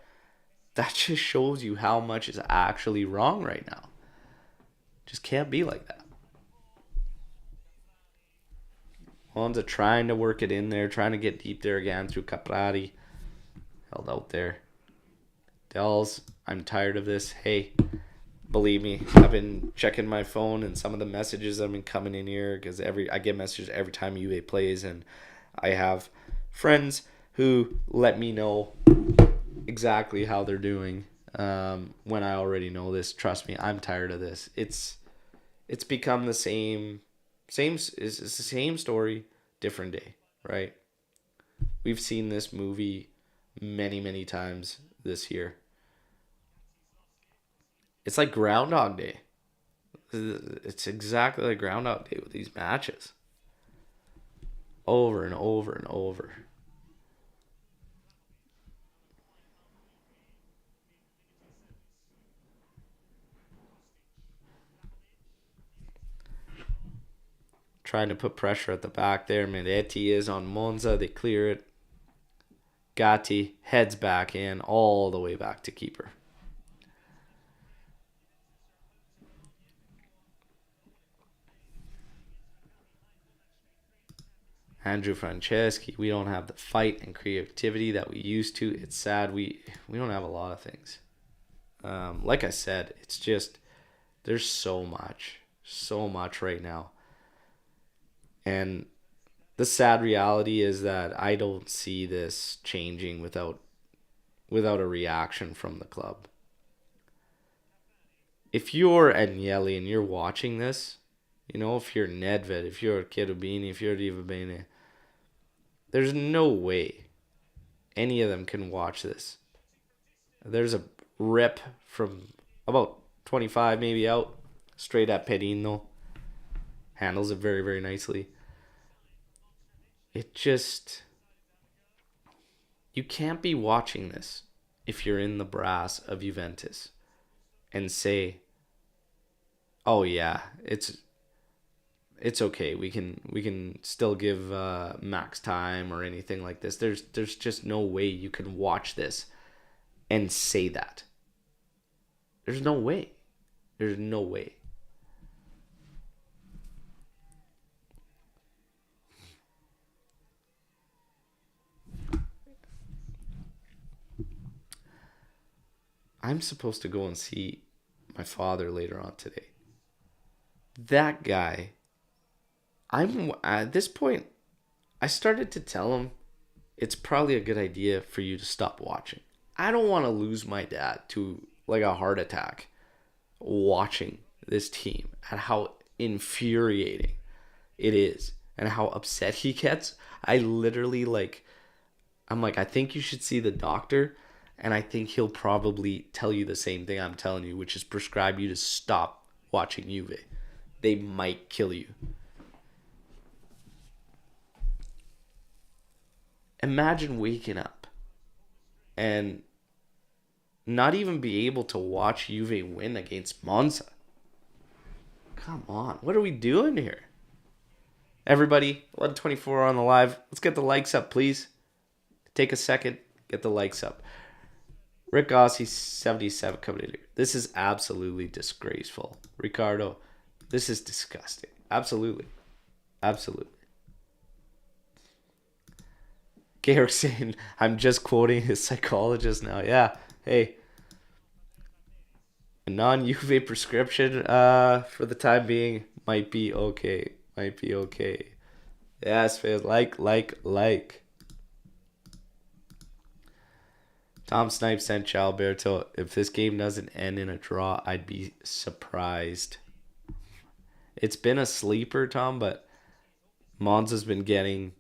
[SPEAKER 1] that just shows you how much is actually wrong right now. Just can't be like that. Monza trying to work it in there, trying to get deep there again through Caprari. Held out there. Dells, I'm tired of this. Hey, believe me, I've been checking my phone and some of the messages that have been coming in here because I get messages every time UA plays, and I have friends who let me know exactly how they're doing when I already know this. Trust me, I'm tired of this. It's become the same. It's the same story, different day, right? We've seen this movie many, many times this year. It's like Groundhog Day. It's exactly like Groundhog Day with these matches. Over and over and over. Trying to put pressure at the back there. Minetti is on Monza. They clear it. Gatti heads back in all the way back to keeper. Andrew Franceschi. We don't have the fight and creativity that we used to. It's sad. We don't have a lot of things. Like I said, it's just there's so much right now. And the sad reality is that I don't see this changing without a reaction from the club. If you're Agnelli and you're watching this, if you're Nedved, if you're Cherubini, if you're Rivabene, there's no way any of them can watch this. There's a rip from about 25 maybe out, straight at Perino. Handles it very, very nicely. It just... You can't be watching this if you're in the brass of Juventus and say, oh yeah, it's okay. We can still give max time or anything like this. There's just no way you can watch this and say that. There's no way. There's no way. I'm supposed to go and see my father later on today. That guy, I'm at this point, I started to tell him it's probably a good idea for you to stop watching. I don't want to lose my dad to like a heart attack watching this team and how infuriating it is and how upset he gets. I literally I'm like, I think you should see the doctor, and I think he'll probably tell you the same thing I'm telling you, which is prescribe you to stop watching Juve. They might kill you. Imagine waking up and not even be able to watch Juve win against Monza. Come on, what are we doing here? Everybody, 11:24 on the live. Let's get the likes up, please. Take a second, get the likes up. Rick Gossi, 77 coming in here. This is absolutely disgraceful. Ricardo, this is disgusting. Absolutely. Absolutely. Garrick saying, I'm just quoting his psychologist now. Yeah. Hey. A non-UV prescription for the time being might be okay. Might be okay. Yes, fans. Like. Tom Snipes sent Alberto. If this game doesn't end in a draw, I'd be surprised. It's been a sleeper, Tom, but Monza's been getting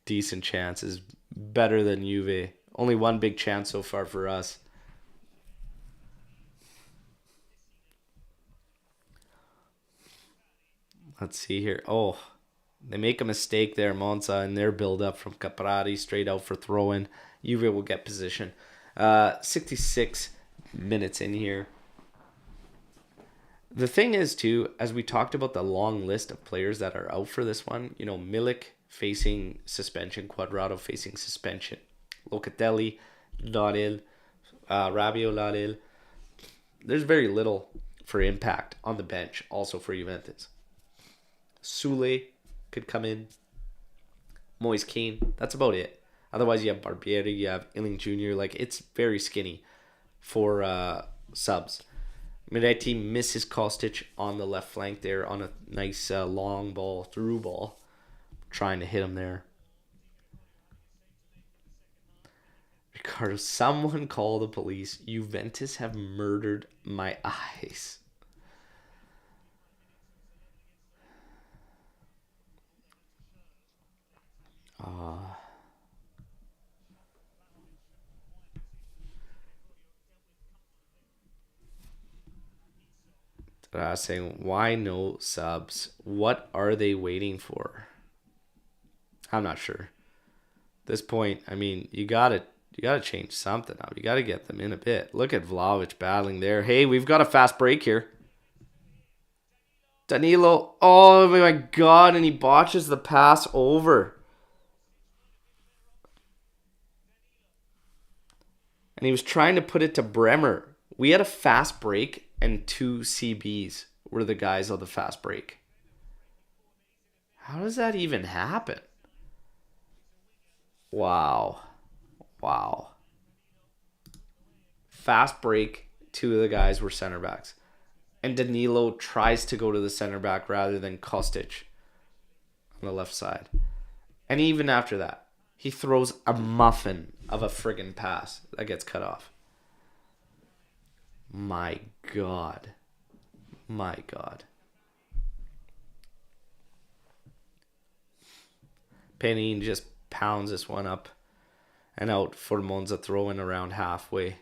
[SPEAKER 1] decent chances. Better than Juve. Only one big chance so far for us. Let's see here. Oh, they make a mistake there, Monza, in their build-up from Caprari straight out for throw-in. Juve will get position. 66 minutes in here. The thing is, too, as we talked about the long list of players that are out for this one, you know, Milik facing suspension, Quadrado facing suspension, Locatelli, not in, Rabiot, not in. There's very little for impact on the bench, also for Juventus. Sule could come in. Moise Kean, that's about it. Otherwise, you have Barbieri, you have Illing Jr. Like, it's very skinny for subs. Miretti misses Kostic on the left flank there on a nice long ball, through ball. Trying to hit him there. Ricardo, someone call the police. Juventus have murdered my eyes. Saying, why no subs? What are they waiting for? I'm not sure. At this point, I mean, you gotta change something up. You gotta get them in a bit. Look at Vlahovic battling there. Hey, we've got a fast break here. Danilo, oh my god, and he botches the pass over. And he was trying to put it to Bremer. We had a fast break and 2 CBs were the guys on the fast break. How does that even happen? Wow. Fast break, 2 of the guys were center backs. And Danilo tries to go to the center back rather than Kostic on the left side. And even after that, he throws a muffin of a friggin' pass that gets cut off. My God. Penny just pounds this one up and out for Monza, throwing around halfway.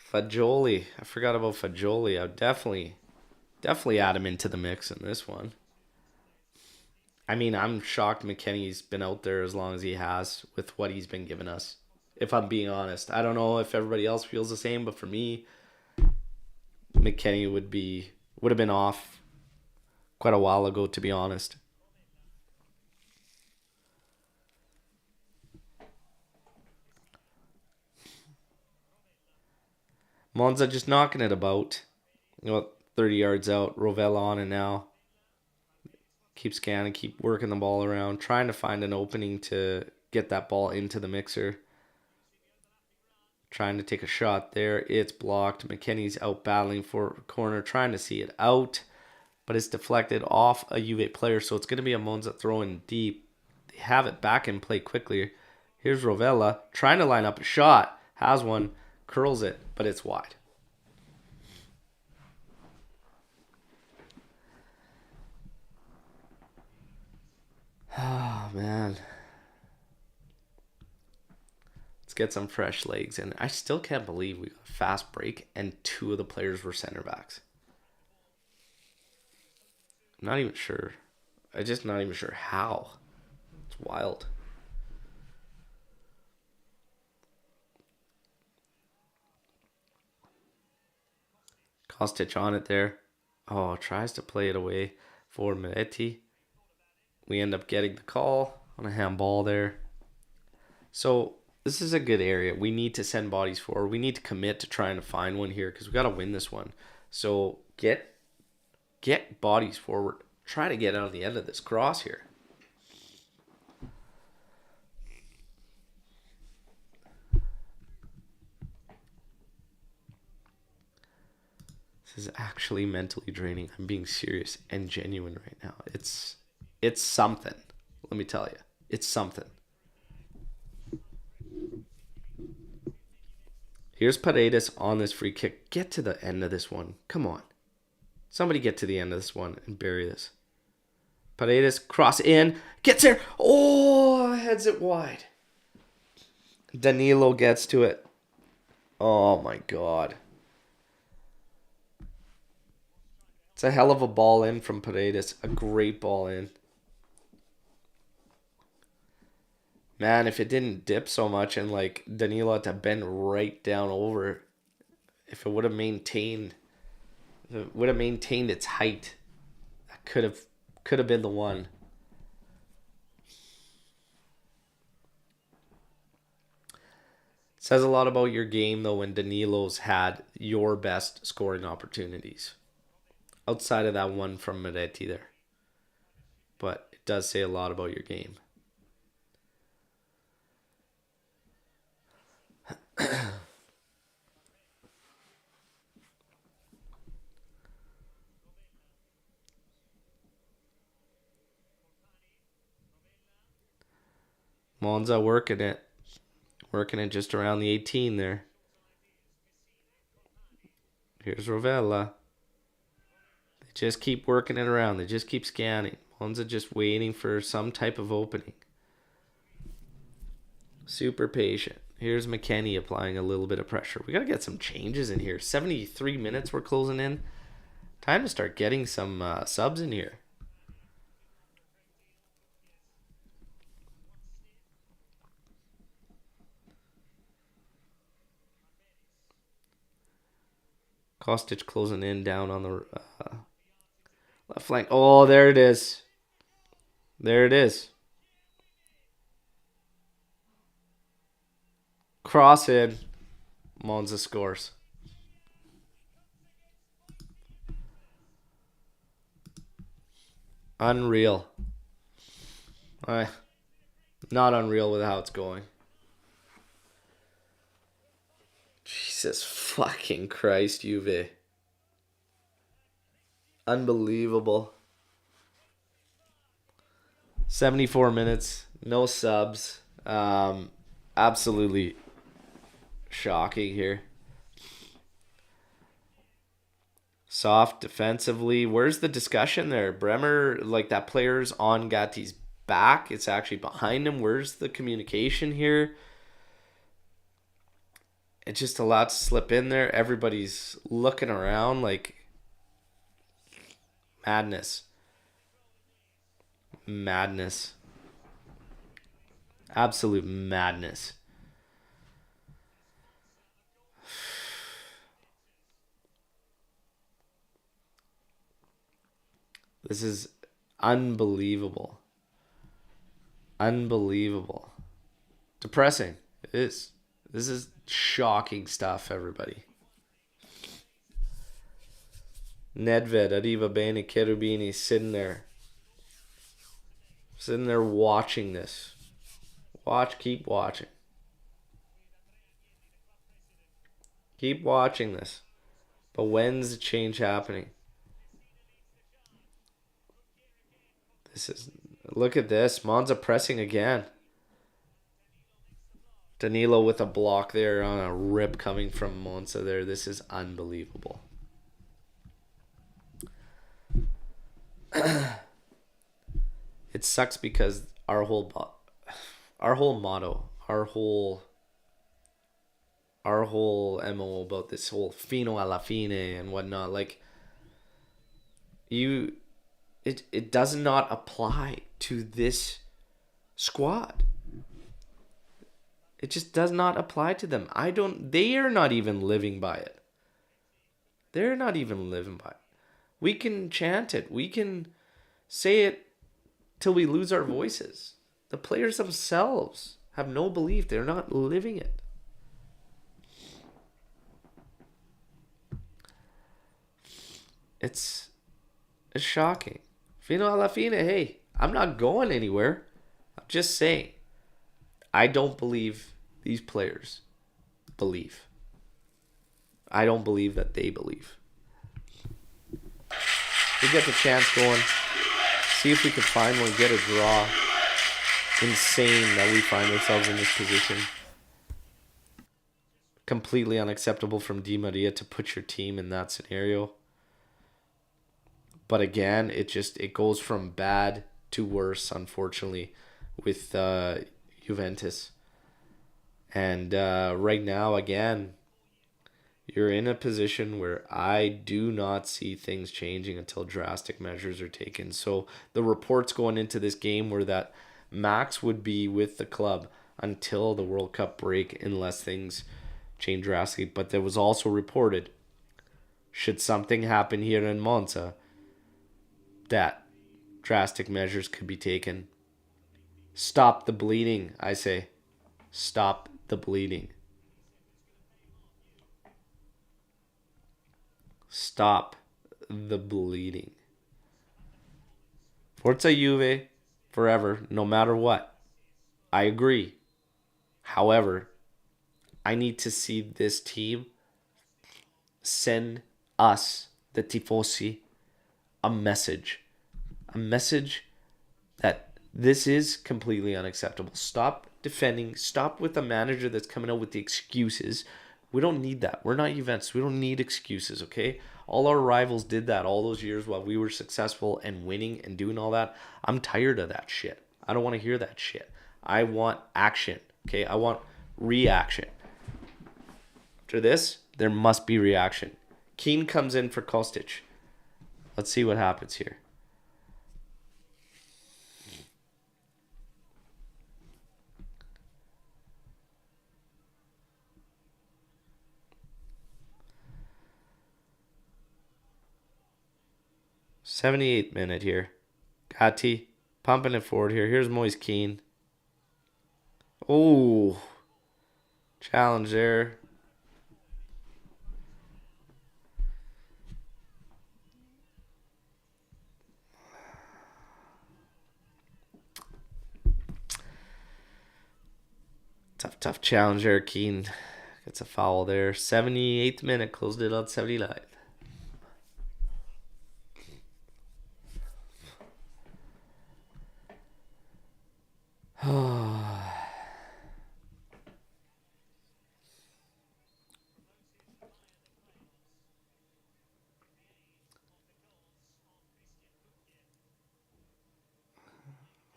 [SPEAKER 1] Fagioli. I forgot about Fagioli. I would definitely add him into the mix in this one. I mean, I'm shocked McKennie's been out there as long as he has with what he's been giving us. If I'm being honest. I don't know if everybody else feels the same, but for me, McKennie would have been off quite a while ago, to be honest. Monza just knocking it about. 30 yards out. Rovella on it now. Keep scanning, keep working the ball around, trying to find an opening to get that ball into the mixer. Trying to take a shot there. It's blocked. McKennie's out battling for corner, trying to see it out, but it's deflected off a Juve player, so it's going to be a Monza throwing deep. They have it back in play quickly. Here's Rovella trying to line up a shot. Has one, curls it, but it's wide. Oh, man. Let's get some fresh legs. And I still can't believe we got a fast break and 2 of the players were center backs. I'm not even sure. I'm just not even sure how. It's wild. Kostic on it there. Oh, tries to play it away for Miretti. We end up getting the call on a handball there. So this is a good area. We need to send bodies forward. We need to commit to trying to find one here because we got to win this one. So get bodies forward. Try to get out of the end of this cross here. This is actually mentally draining. I'm being serious and genuine right now. It's something. Let me tell you. It's something. Here's Paredes on this free kick. Get to the end of this one. Come on. Somebody get to the end of this one and bury this. Paredes, cross in. Gets there. Oh, heads it wide. Danilo gets to it. Oh, my God. It's a hell of a ball in from Paredes. A great ball in. Man, if it didn't dip so much and like Danilo had to bend right down over, if it would have maintained its height, that could have been the one. It says a lot about your game though when Danilo's had your best scoring opportunities. Outside of that one from Miretti there. But it does say a lot about your game. Monza working it just around the 18 there. Here's Rovella. They just keep working it around. They just keep scanning. Monza just waiting for some type of opening. Super patient. Here's McKennie applying a little bit of pressure. We got to get some changes in here. 73 minutes we're closing in. Time to start getting some subs in here. Kostic closing in down on the left flank. Oh, there it is. There it is. Cross in. Monza scores. Unreal. Not unreal with how it's going. Jesus fucking Christ, Juve. Unbelievable. 74 minutes. No subs. Absolutely shocking here. Soft defensively. Where's the discussion there? Bremer, like that player's on Gatti's back. It's actually behind him. Where's the communication here? It's just a lot to slip in there. Everybody's looking around like madness. Madness. Absolute madness. This is unbelievable. Unbelievable. Depressing. It is. This is shocking stuff, everybody. Nedved, Arriva Bene, Cherubini sitting there watching this. Keep watching. Keep watching this. But when's the change happening? Look at this. Monza pressing again. Danilo with a block there on a rip coming from Monza there. This is unbelievable. It sucks because our whole motto, our whole MO about this whole fino alla fine and whatnot, like it does not apply to this squad. It just does not apply to them. They are not even living by it. They're not even living by it. We can chant it. We can say it till we lose our voices. The players themselves have no belief. They're not living it. It's shocking. Fino alla fine, hey, I'm not going anywhere. I'm just saying, I don't believe these players believe. I don't believe that they believe. We get the chance going. See if we can find one, get a draw. Insane that we find ourselves in this position. Completely unacceptable from Di Maria to put your team in that scenario. But again, it goes from bad to worse, unfortunately, with Juventus. And right now, again, you're in a position where I do not see things changing until drastic measures are taken. So the reports going into this game were that Max would be with the club until the World Cup break unless things change drastically. But there was also reported, should something happen here in Monza, that drastic measures could be taken. Stop the bleeding, I say. Stop the bleeding. Stop the bleeding. Forza Juve forever, no matter what. I agree. However, I need to see this team send us, the Tifosi, a message. A message that this is completely unacceptable. Stop defending. Stop with a manager that's coming out with the excuses. We don't need that. We're not Juventus. We don't need excuses, okay? All our rivals did that all those years while we were successful and winning and doing all that. I'm tired of that shit. I don't want to hear that shit. I want action, okay? I want reaction. After this, there must be reaction. Keane comes in for Kostic. Let's see what happens here. '78th minute here. Gatti pumping it forward here. Here's Moise Keane. Oh, challenge there. Tough challenge there. Keane gets a foul there. 78th minute. Closed it out 79th. Oh.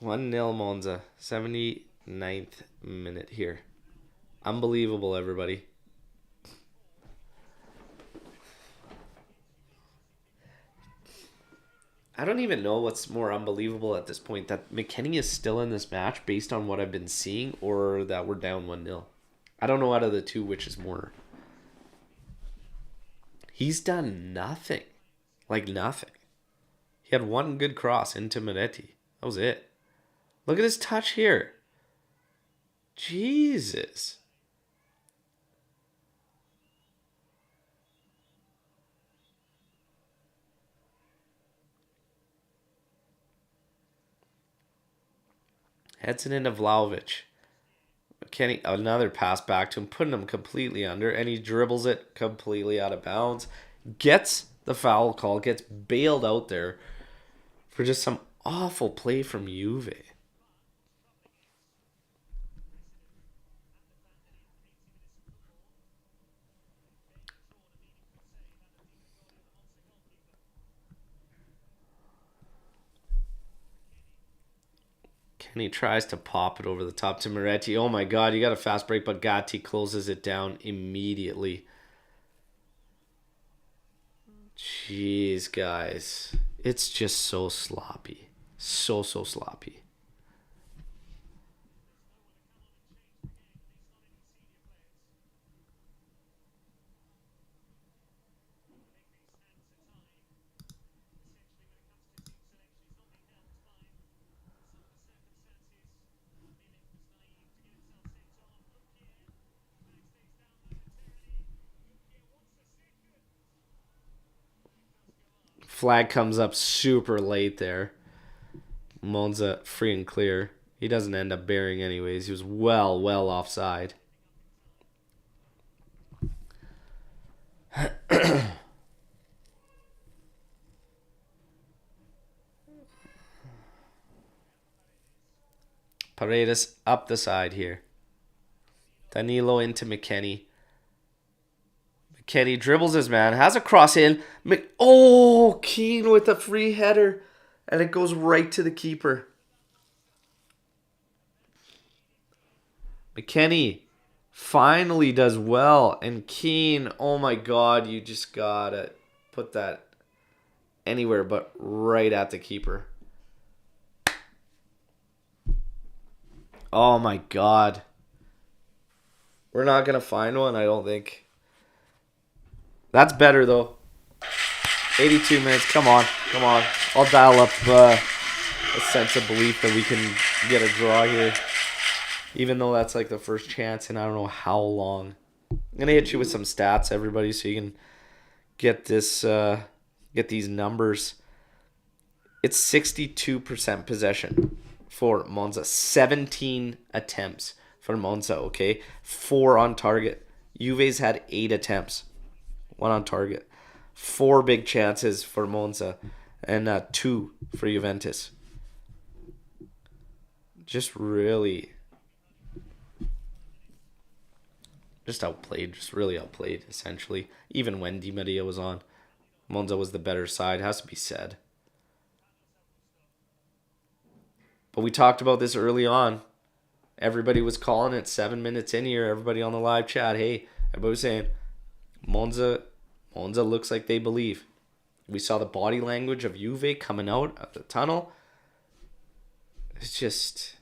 [SPEAKER 1] 1-0 Monza. 79th minute here. Unbelievable, everybody. I don't even know what's more unbelievable at this point, that McKennie is still in this match based on what I've been seeing, or that we're down 1-0. I don't know out of the two which is more. He's done nothing. Like nothing. He had one good cross into Moretti. That was it. Look at his touch here. Jesus. Heads it into Vlahovic. Kenny, another pass back to him, putting him completely under, and he dribbles it completely out of bounds. Gets the foul call, gets bailed out there for just some awful play from Juve. Kenny tries to pop it over the top to Moretti. Oh my god, you got a fast break, but Gatti closes it down immediately. Jeez, guys. It's just so sloppy. So sloppy. Flag comes up super late there. Monza free and clear. He doesn't end up bearing anyways. He was well offside. Paredes up the side here. Danilo into McKennie. McKennie dribbles his man. Has a cross in. Keane with a free header. And it goes right to the keeper. McKennie finally does well. And Keane, oh my God, you just gotta put that anywhere but right at the keeper. Oh my God. We're not going to find one, I don't think. That's better, though. 82 minutes. Come on. I'll dial up a sense of belief that we can get a draw here. Even though that's like the first chance in I don't know how long. I'm going to hit you with some stats, everybody, so you can get this, get these numbers. It's 62% possession for Monza. 17 attempts for Monza, okay? 4 on target. Juve's had 8 attempts. 1 on target. 4 big chances for Monza. And 2 for Juventus. Just really really outplayed, essentially. Even when Di Maria was on. Monza was the better side, has to be said. But we talked about this early on. Everybody was calling it 7 minutes in here. Everybody on the live chat, hey, everybody was saying, Monza looks like they believe. We saw the body language of Juve coming out of the tunnel. It's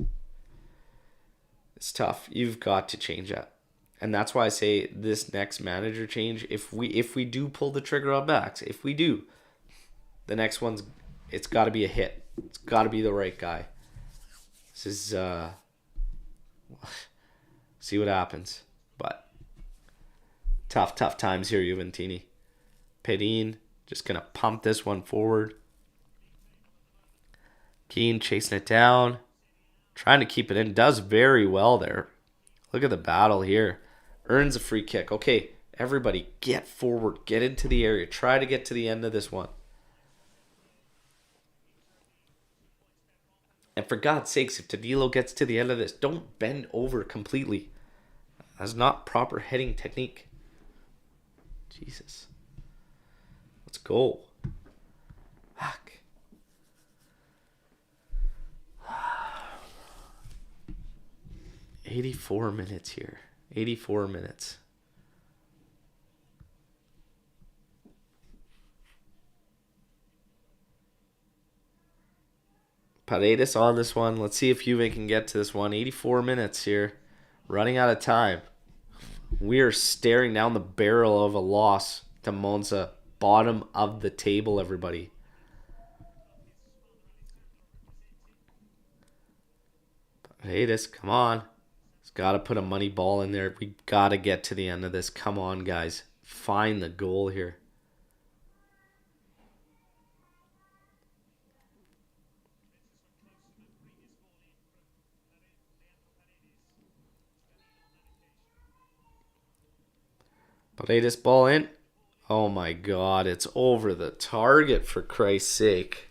[SPEAKER 1] tough. You've got to change that. And that's why I say this next manager change, if we do pull the trigger on backs, if we do, the next one's, it's got to be a hit. It's got to be the right guy. This is, see what happens. But tough times here, Juventini. Pedin just going to pump this one forward. Keane chasing it down. Trying to keep it in. Does very well there. Look at the battle here. Earns a free kick. Okay, everybody get forward. Get into the area. Try to get to the end of this one. And for God's sakes, if Danilo gets to the end of this, don't bend over completely. That's not proper heading technique. Jesus. Let's go. Fuck. 84 minutes here. 84 minutes. Paredes on this one. Let's see if Juve can get to this one. 84 minutes here. Running out of time. We are staring down the barrel of a loss to Monza. Bottom of the table, everybody. Paredes, come on. He's got to put a money ball in there. We got to get to the end of this. Come on, guys. Find the goal here. Paredes ball in. Oh my God, it's over the target, for Christ's sake.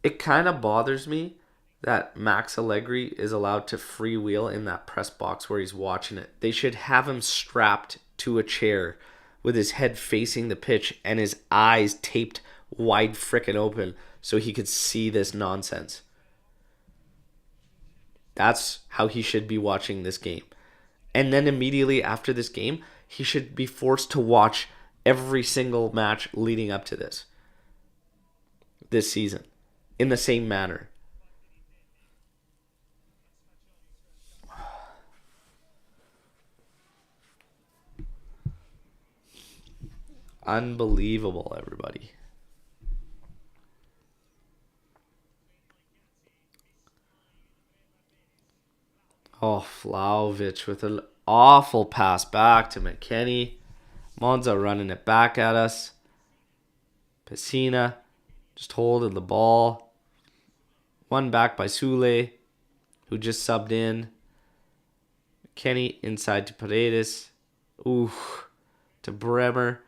[SPEAKER 1] It kind of bothers me that Max Allegri is allowed to freewheel in that press box where he's watching it. They should have him strapped to a chair with his head facing the pitch and his eyes taped wide frickin' open so he could see this nonsense. That's how he should be watching this game. And then immediately after this game, he should be forced to watch every single match leading up to this season in the same manner. Unbelievable, everybody. Oh, Vlahovic with an awful pass back to McKennie. Monza running it back at us. Pessina just holding the ball. One back by Sule, who just subbed in. McKennie inside to Paredes. Ooh, to Bremer.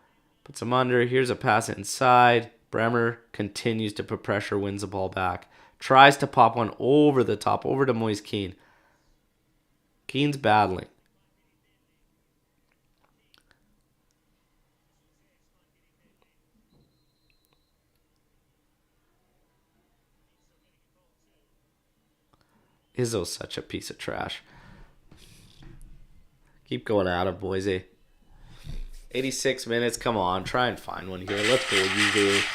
[SPEAKER 1] Puts him under. Here's a pass inside. Bremer continues to put pressure, wins the ball back. Tries to pop one over the top, over to Moise Keane. Keane's battling. Izzo's such a piece of trash. Keep going at him, boys. 86 minutes. Come on. Try and find one here. Let's go, Juve.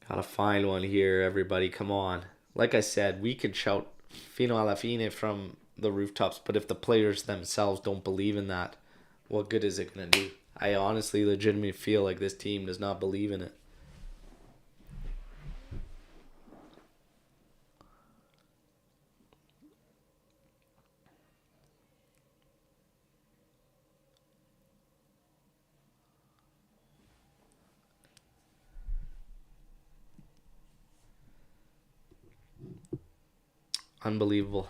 [SPEAKER 1] Gotta find one here, everybody. Come on. Like I said, we could shout Fino alla fine from the rooftops, but if the players themselves don't believe in that, what good is it going to do? I honestly legitimately feel like this team does not believe in it. Unbelievable.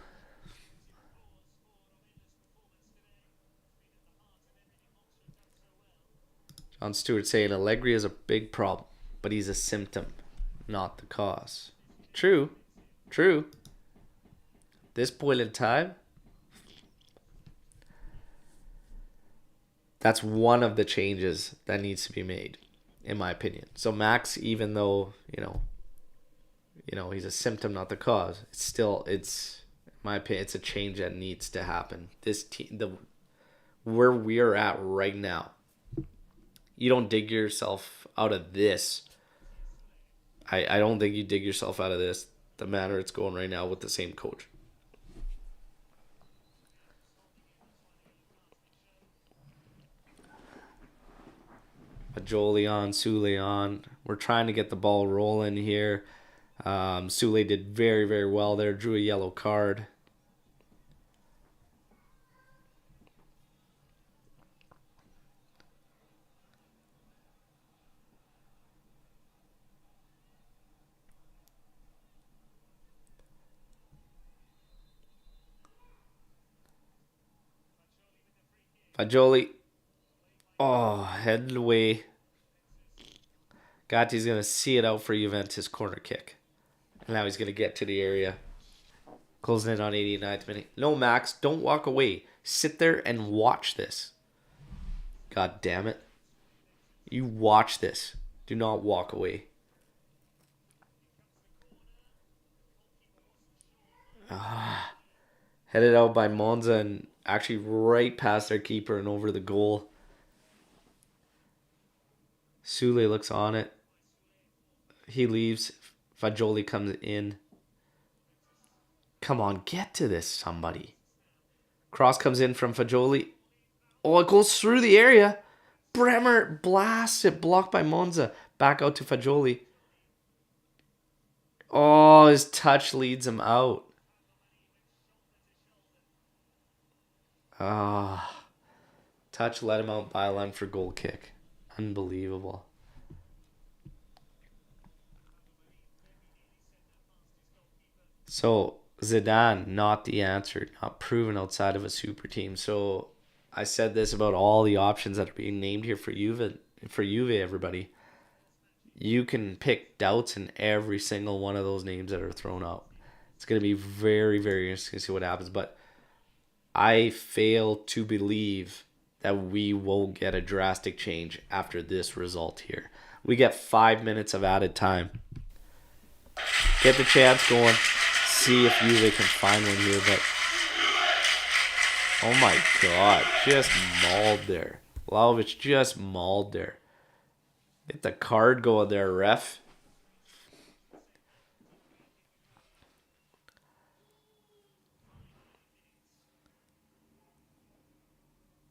[SPEAKER 1] John Stewart saying Allegri is a big problem, but he's a symptom, not the cause. True. This point in time, that's one of the changes that needs to be made, in my opinion. So Max, even though, he's a symptom, not the cause, it's in my opinion, it's a change that needs to happen. This team, where we're at right now, you don't dig yourself out of this. I don't think you dig yourself out of this the manner it's going right now with the same coach. Jolie on, Sule on. We're trying to get the ball rolling here. Sule did very, very well there. Drew a yellow card. Fagioli. Oh, headed away. Gatti's going to see it out for Juventus corner kick. And now he's going to get to the area. Closing in on 89th minute. No, Max, don't walk away. Sit there and watch this. God damn it. You watch this. Do not walk away. Headed out by Monza and actually right past their keeper and over the goal. Sule looks on it. He leaves. Fagioli comes in. Come on, get to this, somebody. Cross comes in from Fagioli. Oh, it goes through the area. Bremer blasts it, blocked by Monza. Back out to Fagioli. Oh, his touch leads him out. Touch let him out by a line for goal kick. Unbelievable. So Zidane, not the answer, not proven outside of a super team. So I said this about all the options that are being named here for Juve, everybody. You can pick doubts in every single one of those names that are thrown out. It's going to be very, very interesting to see what happens. But I fail to believe that we will get a drastic change after this result here. We get 5 minutes of added time. Get the chance going. See if Juve can find one here. But oh my God, just mauled there. Vlahovic just mauled there. Get the card going there, ref.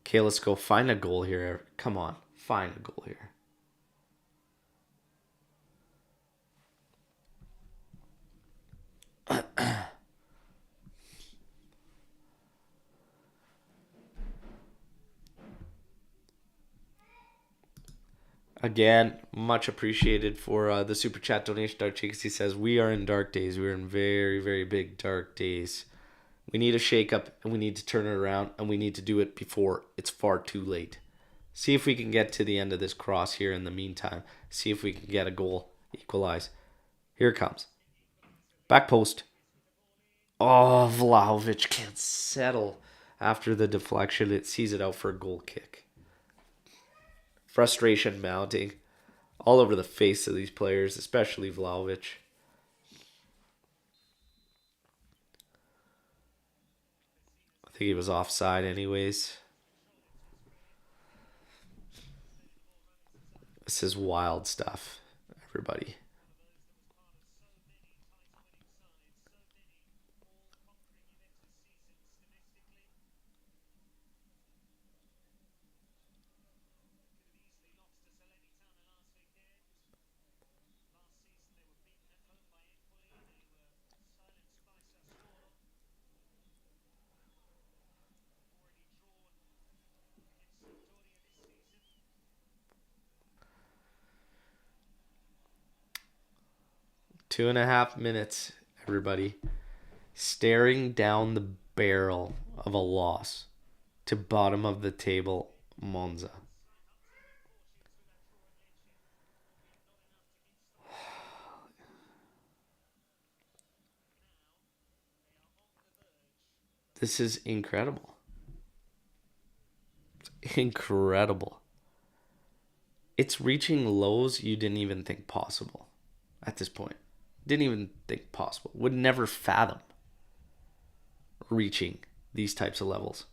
[SPEAKER 1] Okay, let's go find a goal here. Come on, find a goal here. Again, much appreciated for the super chat donation. Dark Chicks, he says, we are in dark days. We are in very, very big dark days. We need a shakeup, and we need to turn it around, and we need to do it before it's far too late. See if we can get to the end of this cross here in the meantime. See if we can get a goal, equalize. Here it comes. Back post. Oh, Vlahovic can't settle after the deflection. It sees it out for a goal kick. Frustration mounting all over the face of these players, especially Vlahovic. I think he was offside anyways. This is wild stuff, everybody. Two and a half minutes, everybody. Staring down the barrel of a loss to bottom of the table Monza. This is incredible. It's incredible. It's reaching lows you didn't even think possible at this point. Didn't even think possible. Would never fathom reaching these types of levels.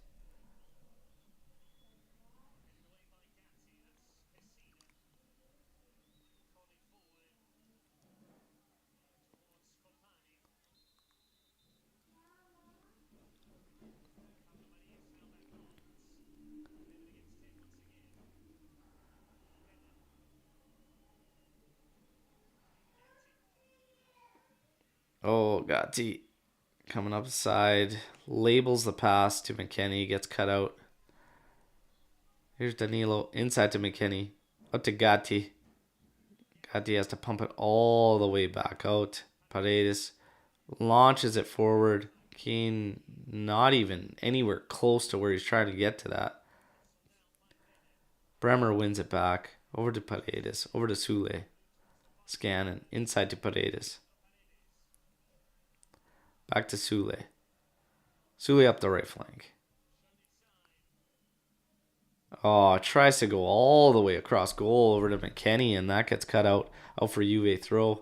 [SPEAKER 1] Oh, Gatti coming up the side. Labels the pass to McKennie. Gets cut out. Here's Danilo. Inside to McKennie. Up to Gatti. Gatti has to pump it all the way back out. Paredes launches it forward. Keane not even anywhere close to where he's trying to get to that. Bremer wins it back. Over to Paredes. Over to Sule. Scanning. Inside to Paredes. Back to Sule. Sule up the right flank. Oh, tries to go all the way across goal over to McKennie, and that gets cut out for Juve throw.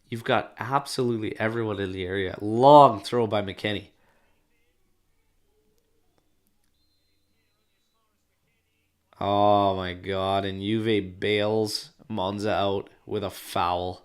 [SPEAKER 1] You've got absolutely everyone in the area. Long throw by McKennie. Oh my god, and Juve bails Monza out with a foul.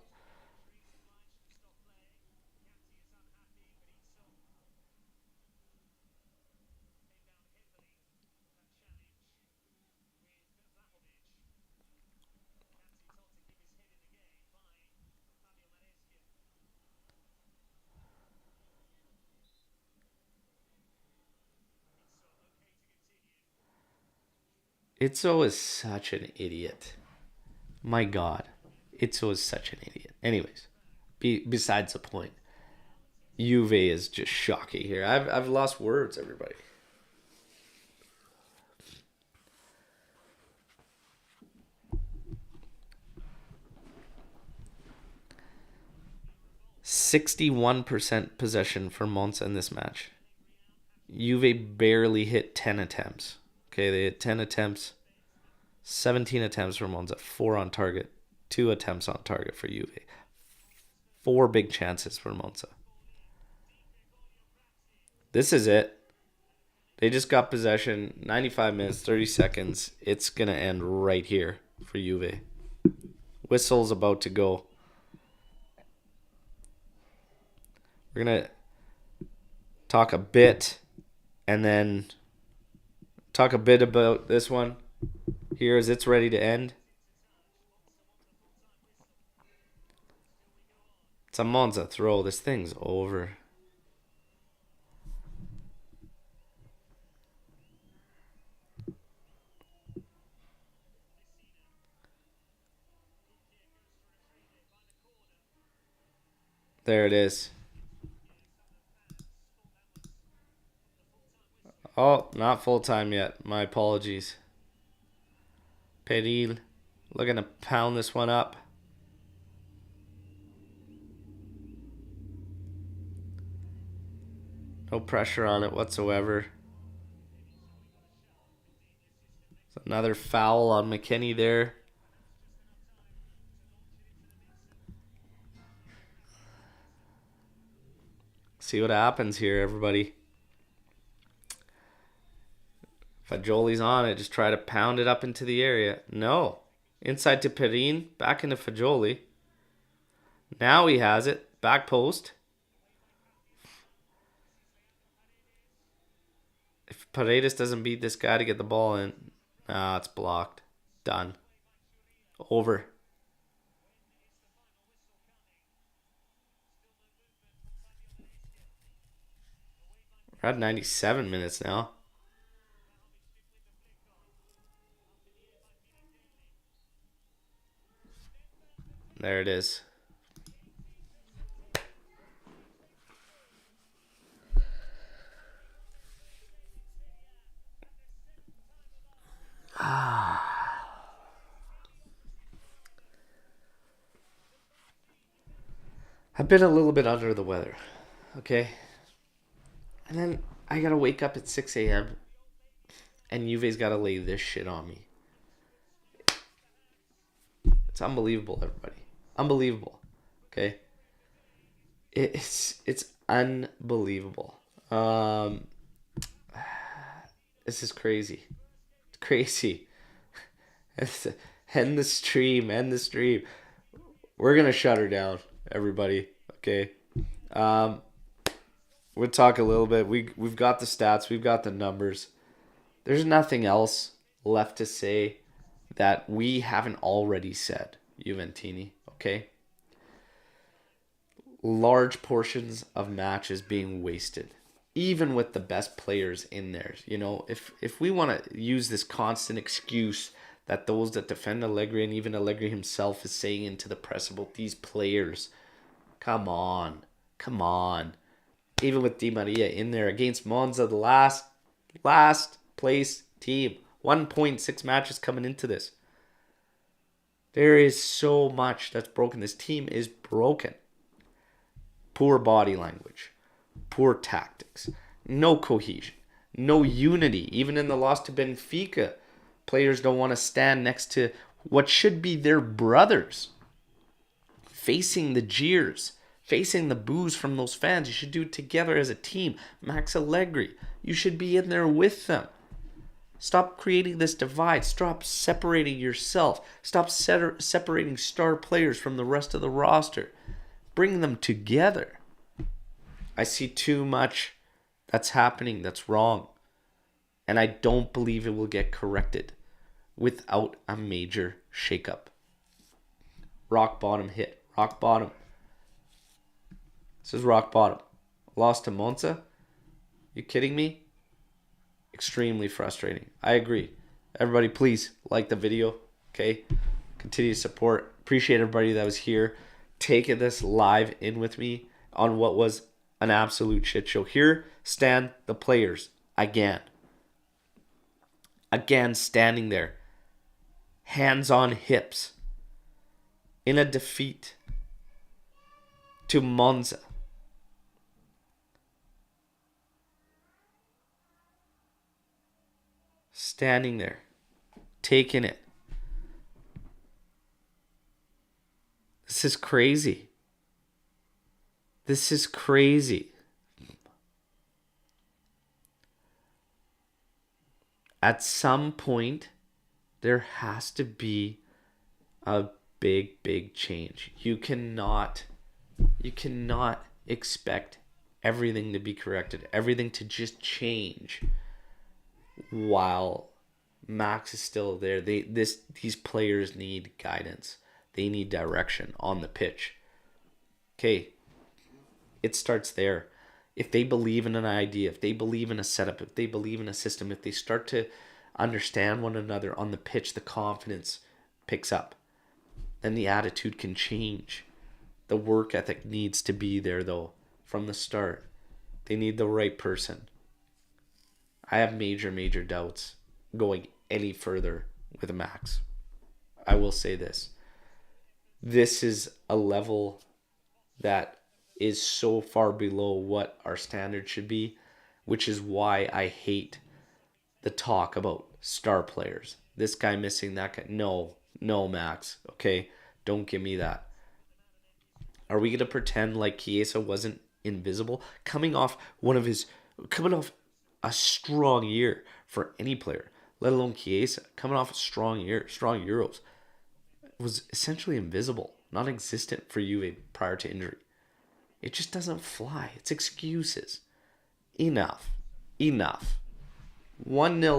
[SPEAKER 1] Itzo is such an idiot. My god. Itzo is such an idiot. Anyways, besides the point. Juve is just shocking here. I've lost words, everybody. %61 possession for Monza in this match. Juve barely hit 10 attempts. Okay, they hit 10 attempts. 17 attempts for Monza. 4 on target. 2 attempts on target for Juve. 4 big chances for Monza. This is it. They just got possession. 95 minutes, 30 seconds. It's going to end right here for Juve. Whistle's about to go. We're going to talk a bit and then talk a bit about this one here as it's ready to end. It's a Monza throw. This thing's over. There it is. Oh, not full time yet. My apologies. Peril looking to pound this one up. No pressure on it whatsoever. Another foul on McKinney there. See what happens here, everybody. Fagioli's on it. Just try to pound it up into the area. No. Inside to Perrin. Back into Fagioli. Now he has it. Back post. If Paredes doesn't beat this guy to get the ball in. It's blocked. Done. Over. We're at 97 minutes now. There it is. I've been a little bit under the weather, okay? And then I gotta wake up at 6 a.m. and Juve's gotta lay this shit on me. It's unbelievable, everybody. Unbelievable, okay? It's unbelievable. This is crazy. It's crazy. End the stream. End the stream. We're gonna shut her down, everybody. Okay. We'll talk a little bit. We've got the stats. We've got the numbers. There's nothing else left to say that we haven't already said, Juventini. Okay. Large portions of matches being wasted, even with the best players in there. You know, if we want to use this constant excuse that those that defend Allegri and even Allegri himself is saying into the press about these players, come on. Even with Di Maria in there against Monza, the last place team, 1.6 matches coming into this. There is so much that's broken. This team is broken. Poor body language, poor tactics, no cohesion, no unity. Even in the loss to Benfica, players don't want to stand next to what should be their brothers, facing the jeers, facing the boos from those fans. You should do it together as a team. Max Allegri, you should be in there with them. Stop creating this divide. Stop separating yourself. Stop separating star players from the rest of the roster. Bring them together. I see too much that's happening that's wrong. And I don't believe it will get corrected without a major shakeup. Rock bottom hit. Rock bottom. This is rock bottom. Lost to Monza? You kidding me? Extremely frustrating. I agree. Everybody, please like the video. Okay? Continue to support. Appreciate everybody that was here taking this live in with me on what was an absolute shit show. Here stand the players again. Again, standing there. Hands on hips. In a defeat to Monza. Standing there. Taking it. This is crazy. This is crazy. At some point, there has to be a big change. You cannot expect everything to be corrected, everything to just change while Max is still there. These players need guidance. They need direction on the pitch. Okay, it starts there. If they believe in an idea, if they believe in a setup, if they believe in a system, if they start to understand one another on the pitch, the confidence picks up. Then the attitude can change. The work ethic needs to be there, though, from the start. They need the right person. I have major, major doubts going any further with Max. I will say this. This is a level that is so far below what our standard should be, which is why I hate the talk about star players. This guy missing, that guy. No, Max. Okay? Don't give me that. Are we going to pretend like Chiesa wasn't invisible? Coming off a strong year for any player, let alone Chiesa, coming off a strong year, strong Euros, was essentially invisible, non-existent for Juve prior to injury. It just doesn't fly. It's excuses. Enough. 1-0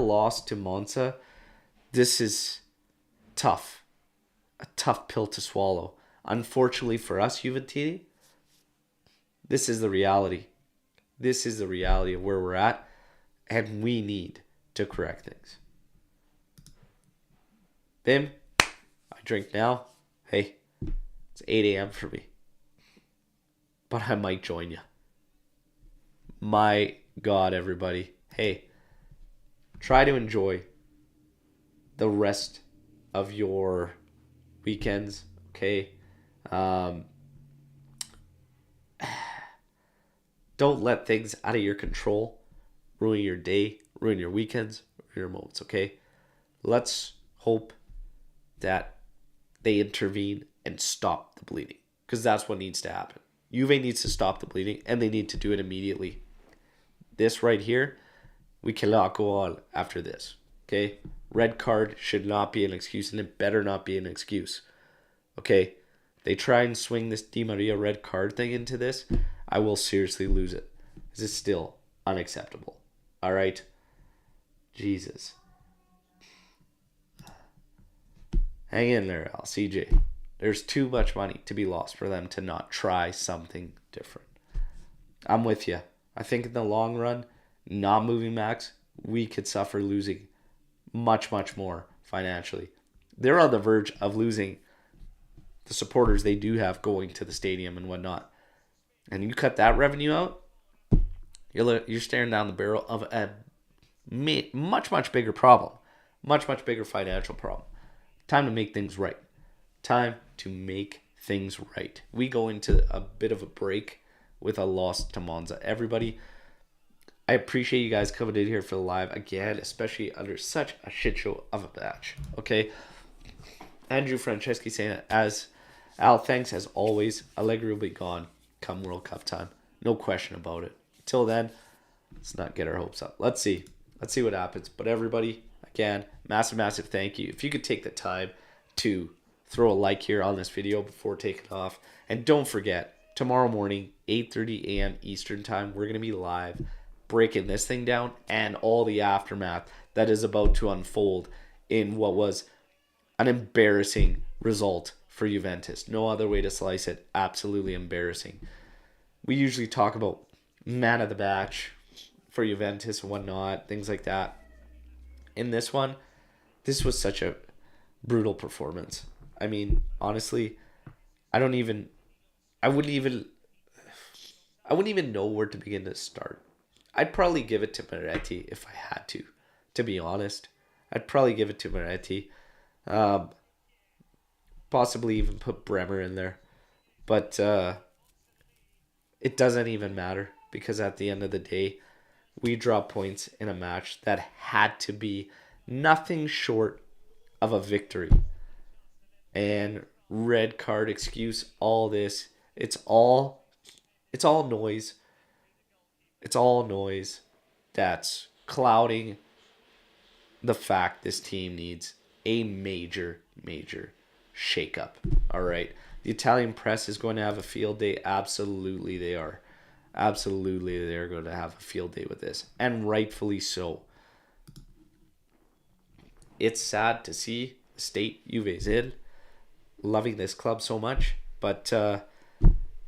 [SPEAKER 1] loss to Monza. This is tough. A tough pill to swallow. Unfortunately for us, Juventini, this is the reality. This is the reality of where we're at, and we need to correct things. Bim, I drink now. Hey, it's 8 a.m. for me. But I might join you. My God, everybody. Hey, try to enjoy the rest of your weekends, okay? Don't let things out of your control ruin your day, ruin your weekends, ruin your moments, okay? Let's hope that they intervene and stop the bleeding, because that's what needs to happen. Juve needs to stop the bleeding, and they need to do it immediately. This right here, we cannot go on after this, okay? Red card should not be an excuse, and it better not be an excuse, okay? They try and swing this Di Maria red card thing into this, I will seriously lose it. This is still unacceptable, all right? Jesus. Hang in there, LCJ. There's too much money to be lost for them to not try something different. I'm with you. I think in the long run, not moving Max, we could suffer losing much, much more financially. They're on the verge of losing the supporters they do have going to the stadium and whatnot. And you cut that revenue out, you're staring down the barrel of a much, much bigger problem. Much, much bigger financial problem. Time to make things right. Time to make things right. We go into a bit of a break with a loss to Monza. Everybody, I appreciate you guys coming in here for the live again, especially under such a shit show of a match. Okay. Andrew Franceschi saying it as Al, thanks as always. Allegri will be gone come World Cup time. No question about it. Till then, let's not get our hopes up. Let's see. Let's see what happens. But everybody, again, massive, massive thank you. If you could take the time to throw a like here on this video before taking off. And don't forget, tomorrow morning, 8:30 a.m. Eastern time, we're going to be live breaking this thing down and all the aftermath that is about to unfold in what was an embarrassing result for Juventus. No other way to slice it. Absolutely embarrassing. We usually talk about man of the match for Juventus and whatnot, things like that. In this one, this was such a brutal performance. I mean, honestly, I wouldn't even know where to begin to start. I'd probably give it to Moretti if I had to be honest. I'd probably give it to Moretti. Possibly even put Bremer in there. But it doesn't even matter, because at the end of the day, we drop points in a match that had to be nothing short of a victory. And red card excuse, all this, it's all noise. It's all noise that's clouding the fact this team needs a major, major shakeup. All right. The Italian press is going to have a field day. Absolutely they are. Absolutely they're going to have a field day with this. And rightfully so. It's sad to see the state Juve's in. Loving this club so much. But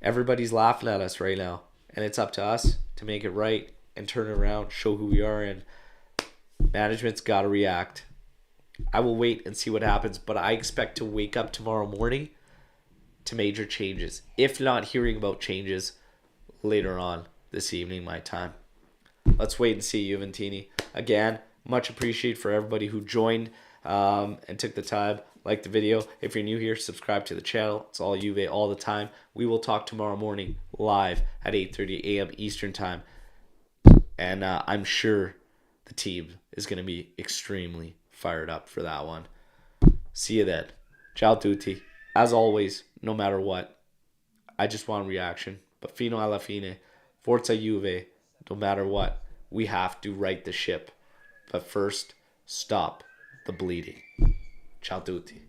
[SPEAKER 1] everybody's laughing at us right now. And it's up to us to make it right and turn it around, show who we are. And management's got to react. I will wait and see what happens. But I expect to wake up tomorrow morning to major changes, if not hearing about changes later on this evening, my time. Let's wait and see, Juventini. Again, much appreciated for everybody who joined and took the time. Like the video. If you're new here, subscribe to the channel. It's all Juve all the time. We will talk tomorrow morning live at 8:30 a.m. Eastern time. And I'm sure the team is going to be extremely fired up for that one. See you then. Ciao tutti. As always, no matter what, I just want reaction. But fino alla fine, Forza Juve, no matter what, we have to right the ship. But first, stop the bleeding. Ciao tutti.